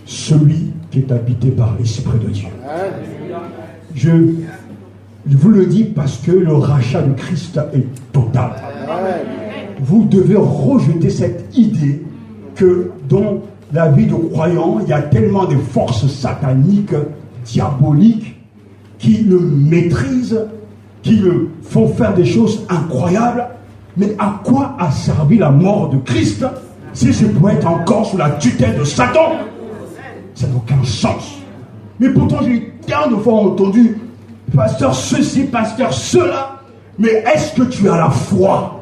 celui qui est habité par l'Esprit de Dieu. Je vous le dis parce que le rachat de Christ est total. Vous devez rejeter cette idée que dans la vie de croyant, il y a tellement de forces sataniques, diaboliques, qui le maîtrisent, qui le font faire des choses incroyables. Mais à quoi a servi la mort de Christ si c'est pour être encore sous la tutelle de Satan? Ça n'a aucun sens. Mais pourtant, j'ai tant de fois entendu pasteur ceci, pasteur cela. Mais est-ce que tu as la foi?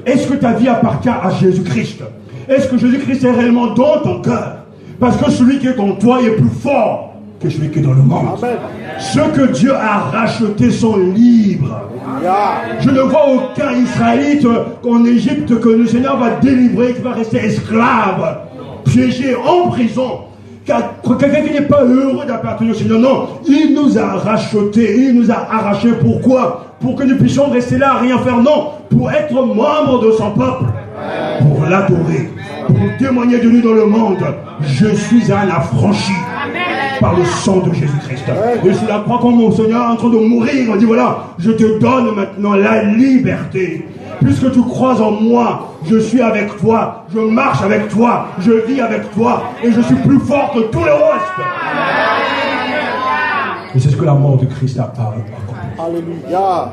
Est-ce que ta vie appartient à Jésus-Christ? Est-ce que Jésus-Christ est réellement dans ton cœur? Parce que celui qui est en toi est plus fort que celui qui est dans le monde. Amen. Ceux que Dieu a rachetés sont libres. Je ne vois aucun Israélite en Égypte que le Seigneur va délivrer, qui va rester esclave, piégé, en prison. Quelqu'un qui n'est pas heureux d'appartenir au Seigneur. Non, il nous a rachetés, il nous a arrachés. Pourquoi? Pour que nous puissions rester là à rien faire. Non, pour être membres de son peuple, pour l'adorer, pour témoigner de lui dans le monde. Je suis un affranchi par le sang de Jésus-Christ. Et sous la croix, quand mon Seigneur est en train de mourir, on dit voilà, je te donne maintenant la liberté. Puisque tu crois en moi, je suis avec toi, je marche avec toi, je vis avec toi, et je suis plus fort que tous les autres. Et c'est ce que la mort de Christ a accompli. Alléluia.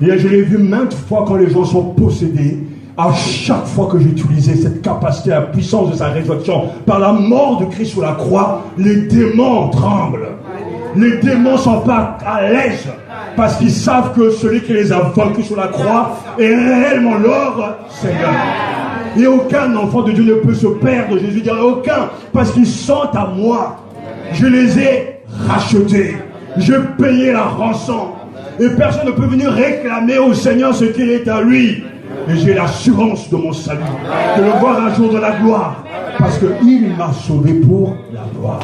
Et je l'ai vu maintes fois quand les gens sont possédés. À chaque fois que j'utilisais cette capacité, la puissance de sa résurrection, par la mort de Christ sur la croix, les démons tremblent. Les démons ne sont pas à l'aise parce qu'ils savent que celui qui les a vaincus sur la croix est réellement leur Seigneur. Et aucun enfant de Dieu ne peut se perdre. Jésus dirait aucun, parce qu'ils sont à moi. Je les ai rachetés. Je payais la rançon. Et personne ne peut venir réclamer au Seigneur ce qu'il est à lui. Et j'ai l'assurance de mon salut, de le voir un jour de la gloire, parce qu'il m'a sauvé pour la gloire.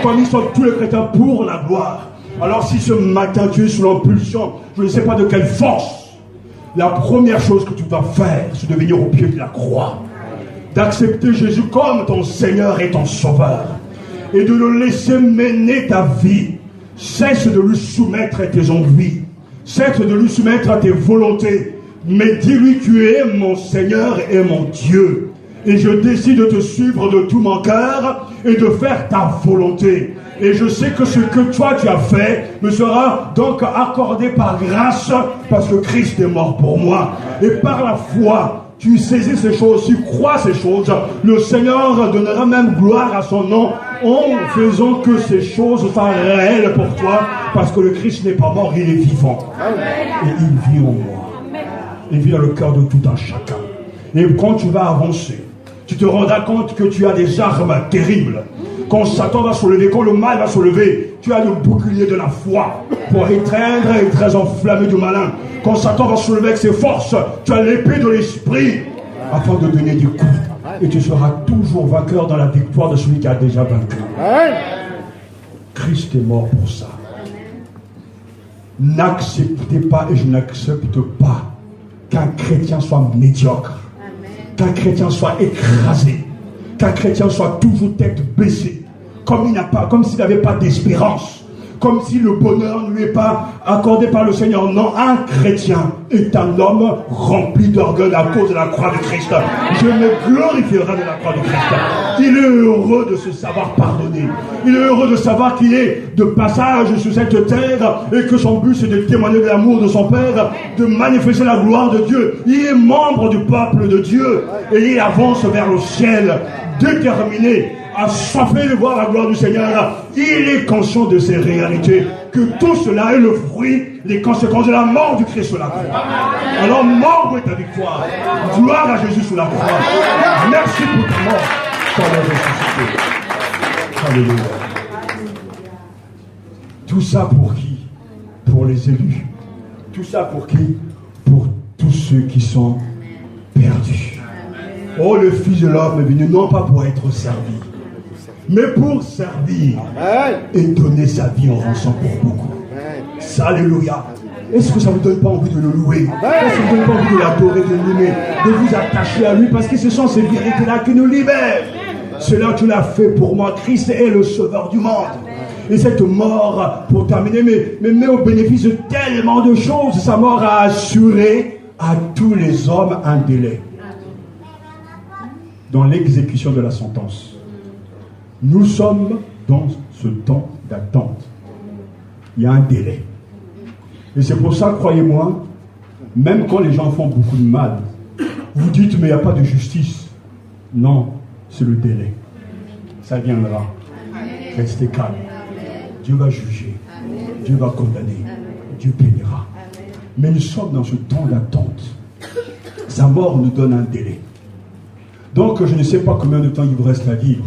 Comme ils sont tous les chrétiens pour la gloire. Alors si ce matin tu es sous l'impulsion, je ne sais pas de quelle force, la première chose que tu dois faire, c'est de venir au pied de la croix, d'accepter Jésus comme ton Seigneur et ton Sauveur, et de le laisser mener ta vie. Cesse de lui soumettre à tes envies, cesse de lui soumettre à tes volontés. Mais dis-lui, tu es mon Seigneur et mon Dieu. Et je décide de te suivre de tout mon cœur et de faire ta volonté. Et je sais que ce que toi tu as fait me sera donc accordé par grâce, parce que Christ est mort pour moi. Et par la foi, tu saisis ces choses, tu crois ces choses. Le Seigneur donnera même gloire à son nom en faisant que ces choses soient réelles pour toi, parce que le Christ n'est pas mort, il est vivant. Et il vit en moi. Il vit dans le cœur de tout un chacun. Et quand tu vas avancer, tu te rendras compte que tu as des armes terribles. Quand Satan va se lever, quand le mal va se lever, tu as le bouclier de la foi pour étreindre et très enflammé du malin. Quand Satan va se lever avec ses forces, tu as l'épée de l'esprit afin de donner des coups. Et tu seras toujours vainqueur dans la victoire de celui qui a déjà vaincu. Christ est mort pour ça. N'acceptez pas, et je n'accepte pas, qu'un chrétien soit médiocre, qu'un chrétien soit écrasé, qu'un chrétien soit toujours tête baissée, comme s'il n'avait pas d'espérance, comme si le bonheur ne lui est pas accordé par le Seigneur. Non, un chrétien est un homme rempli d'orgueil à cause de la croix de Christ. Je me glorifierai de la croix de Christ. Il est heureux de se savoir pardonner. Il est heureux de savoir qu'il est de passage sur cette terre et que son but c'est de témoigner de l'amour de son Père, de manifester la gloire de Dieu. Il est membre du peuple de Dieu et il avance vers le ciel, déterminé à s'affaler de voir la gloire du Seigneur. Il est conscient de ces réalités, que tout cela est le fruit, les conséquences de la mort du Christ sur la croix. Alors, mort, où est ta victoire? Gloire à Jésus sur la croix. Merci pour ta mort, pour la ressuscité. Alléluia. Tout ça pour qui? Pour les élus. Tout ça pour qui? Pour tous ceux qui sont perdus. Oh, le Fils de l'homme est venu non pas pour être servi, mais pour servir et donner sa vie en rançon pour beaucoup. Alléluia. Est-ce que ça ne vous donne pas envie de le louer? Est-ce que ça ne vous donne pas envie de l'adorer, de l'aimer, de vous attacher à lui? Parce que ce sont ces vérités-là qui nous libèrent. Cela tu l'as fait pour moi. Christ est le sauveur du monde. Et cette mort, pour terminer, mais au bénéfice de tellement de choses, sa mort a assuré à tous les hommes un délai dans l'exécution de la sentence. Nous sommes dans ce temps d'attente. Il y a un délai. Et c'est pour ça, croyez-moi, même quand les gens font beaucoup de mal, vous dites, mais il n'y a pas de justice. Non, c'est le délai. Ça viendra. Restez calme. Dieu va juger. Dieu va condamner. Dieu bénira. Mais nous sommes dans ce temps d'attente. Sa mort nous donne un délai. Donc, je ne sais pas combien de temps il vous reste à vivre.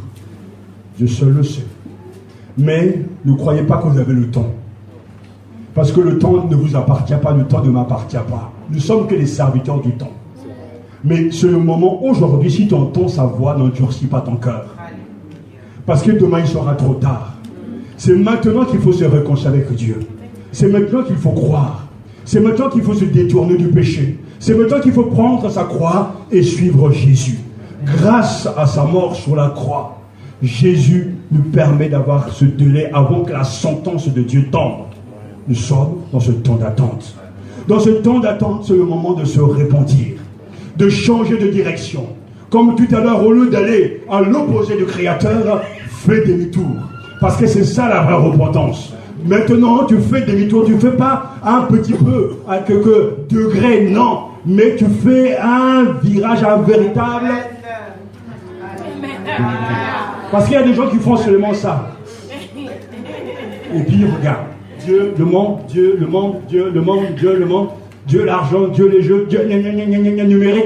Je seul le sais. Mais ne croyez pas que vous avez le temps. Parce que le temps ne vous appartient pas, le temps ne m'appartient pas. Nous ne sommes que les serviteurs du temps. Mais c'est le moment aujourd'hui, si tu entends sa voix, n'endurcis pas ton cœur. Parce que demain, il sera trop tard. C'est maintenant qu'il faut se réconcilier avec Dieu. C'est maintenant qu'il faut croire. C'est maintenant qu'il faut se détourner du péché. C'est maintenant qu'il faut prendre sa croix et suivre Jésus. Grâce à sa mort sur la croix, Jésus nous permet d'avoir ce délai avant que la sentence de Dieu tombe. Nous sommes dans ce temps d'attente. Dans ce temps d'attente, c'est le moment de se repentir, de changer de direction. Comme tout à l'heure, au lieu d'aller à l'opposé du Créateur, fais demi-tour. Parce que c'est ça la vraie repentance. Maintenant, tu fais demi-tour, tu ne fais pas un petit peu, à quelques degrés, non. Mais tu fais un virage, un véritable... Parce qu'il y a des gens qui font seulement ça. Et puis, regarde. Dieu, le monde, Dieu, le monde, Dieu, le monde, Dieu, le monde, Dieu, l'argent, Dieu, les jeux, Dieu, numérique,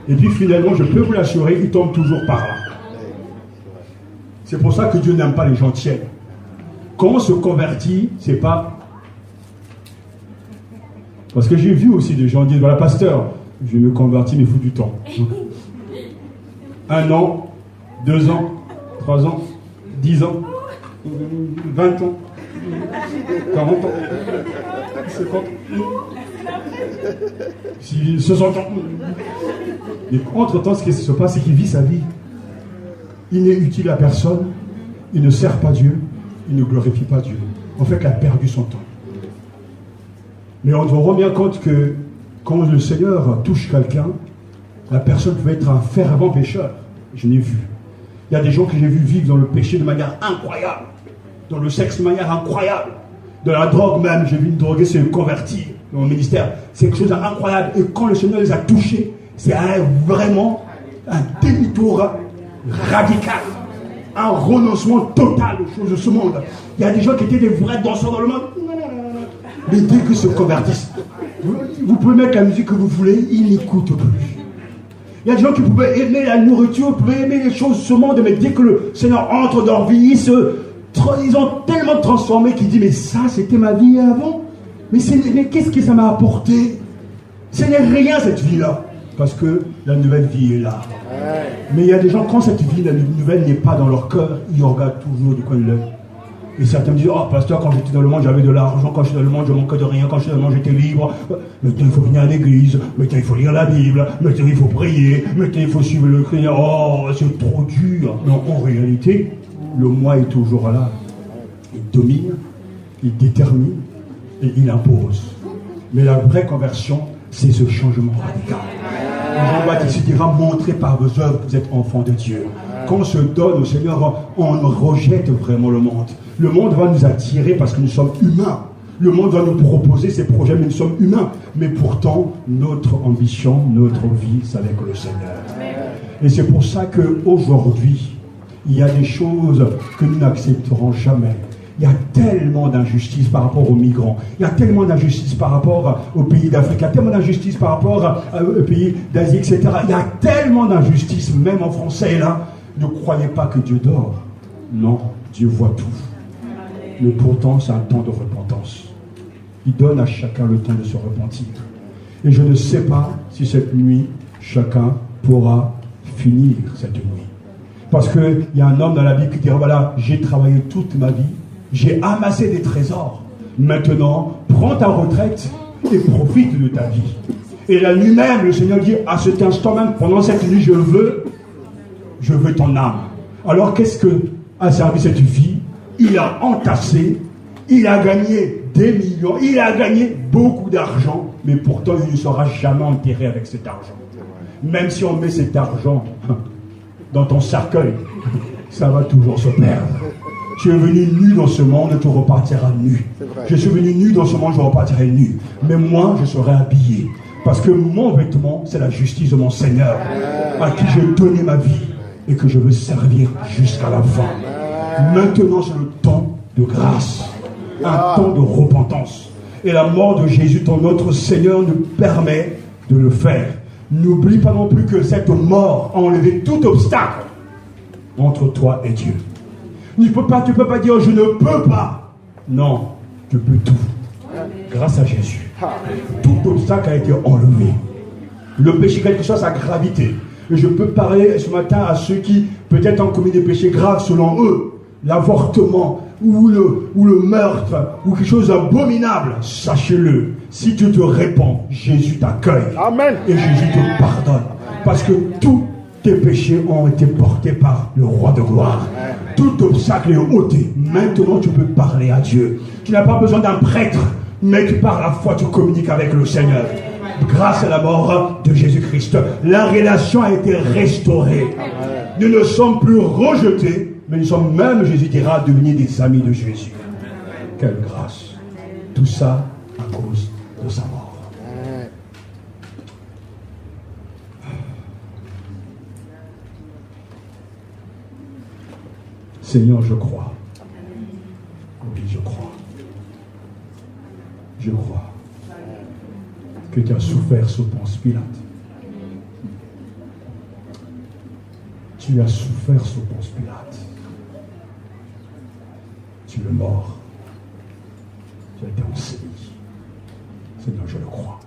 et puis finalement, je peux vous l'assurer, il tombe toujours par là. C'est pour ça que Dieu n'aime pas les gens tièdes. Quand on se convertit, c'est pas... Parce que j'ai vu aussi des gens dire, voilà, pasteur, je me convertis, mais il faut du temps. 1 an, 2 ans, 3 ans, 10 ans, 20 ans. 40 ans, 50 ans, 60 ans. Et entre-temps, ce qui se passe, c'est qu'il vit sa vie. Il n'est utile à personne, il ne sert pas Dieu, il ne glorifie pas Dieu. En fait, il a perdu son temps. Mais on se rend bien compte que quand le Seigneur touche quelqu'un, la personne peut être un fervent pécheur. Je l'ai vu. Il y a des gens que j'ai vu vivre dans le péché de manière incroyable. Dans le sexe de manière incroyable. De la drogue même, j'ai vu une droguée se convertir dans le ministère. C'est quelque chose d'incroyable. Et quand le Seigneur les a touchés, c'est vraiment un demi-tour radical. Un renoncement total aux choses de ce monde. Il y a des gens qui étaient des vrais danseurs dans le monde. Mais dès qu'ils se convertissent, vous pouvez mettre la musique que vous voulez, ils n'écoutent plus. Il y a des gens qui pouvaient aimer la nourriture, pouvaient aimer les choses de ce monde, mais dès que le Seigneur entre dans leur vie, ils ont tellement transformé qu'ils disent, mais ça c'était ma vie avant, mais qu'est-ce que ça m'a apporté? Ce n'est rien cette vie-là, parce que la nouvelle vie est là. Mais il y a des gens, quand cette vie, la nouvelle n'est pas dans leur cœur, ils regardent toujours du coin de l'œil. Et certains me disent, oh pasteur, quand j'étais dans le monde j'avais de l'argent, quand j'étais dans le monde je manquais de rien, quand j'étais dans le monde j'étais libre. Maintenant il faut venir à l'église, maintenant il faut lire la Bible, maintenant il faut prier, maintenant il faut suivre le Seigneur. Oh, c'est trop dur. Non, en réalité, le moi est toujours là. Il domine, il détermine et il impose. Mais la vraie conversion, c'est ce changement radical. Jean-Baptiste dira, montrez par vos œuvres que vous êtes enfants de Dieu. Quand on se donne au Seigneur, on rejette vraiment le monde. Le monde va nous attirer parce que nous sommes humains. Le monde va nous proposer ses projets, mais nous sommes humains. Mais pourtant, notre ambition, notre vie, c'est avec le Seigneur. Et c'est pour ça qu'aujourd'hui, il y a des choses que nous n'accepterons jamais. Il y a tellement d'injustice par rapport aux migrants. Il y a tellement d'injustice par rapport aux pays d'Afrique. Il y a tellement d'injustice par rapport aux pays d'Asie, etc. Il y a tellement d'injustice, même en français, là. Ne croyez pas que Dieu dort. Non, Dieu voit tout. Mais pourtant, c'est un temps de repentance. Il donne à chacun le temps de se repentir. Et je ne sais pas si cette nuit, chacun pourra finir cette nuit. Parce qu'il y a un homme dans la Bible qui dit, voilà, j'ai travaillé toute ma vie, j'ai amassé des trésors. Maintenant, prends ta retraite et profite de ta vie. Et la nuit même, le Seigneur dit, à cet instant même, pendant cette nuit, je veux ton âme. Alors qu'est-ce que a servi cette vie? Il a entassé, il a gagné des millions, il a gagné beaucoup d'argent, mais pourtant il ne sera jamais enterré avec cet argent. Même si on met cet argent dans ton cercueil, ça va toujours se perdre. Tu es venu nu dans ce monde, tu repartiras nu. Je suis venu nu dans ce monde, je repartirai nu. Mais moi, je serai habillé. Parce que mon vêtement, c'est la justice de mon Seigneur, à qui j'ai donné ma vie et que je veux servir jusqu'à la fin. Maintenant, c'est le temps de grâce, un temps de repentance. Et la mort de Jésus, ton notre Seigneur, nous permet de le faire. N'oublie pas non plus que cette mort a enlevé tout obstacle entre toi et Dieu. Tu peux pas dire je ne peux pas. Non, tu peux tout. Grâce à Jésus. Tout obstacle a été enlevé. Le péché, quelle que soit sa gravité. Et je peux parler ce matin à ceux qui peut-être ont commis des péchés graves selon eux. L'avortement, ou le meurtre, ou quelque chose d'abominable. Sachez-le, si tu te répands, Jésus t'accueille. Amen. Et Jésus te pardonne. Parce que tous tes péchés ont été portés par le roi de gloire. Tout obstacle est ôté. Maintenant, tu peux parler à Dieu. Tu n'as pas besoin d'un prêtre, mais tu par la foi, tu communiques avec le Seigneur. Grâce à la mort de Jésus-Christ, la relation a été restaurée. Nous ne sommes plus rejetés, mais nous sommes même, Jésus dira, devenus des amis de Jésus. Quelle grâce. Tout ça à cause de sa mort. Seigneur, je crois. Oui, je crois. Je crois que tu as souffert sous Ponce Pilate. Tu as souffert sous Ponce Pilate. Tu es mort. Tu as été enseveli. Seigneur, je le crois.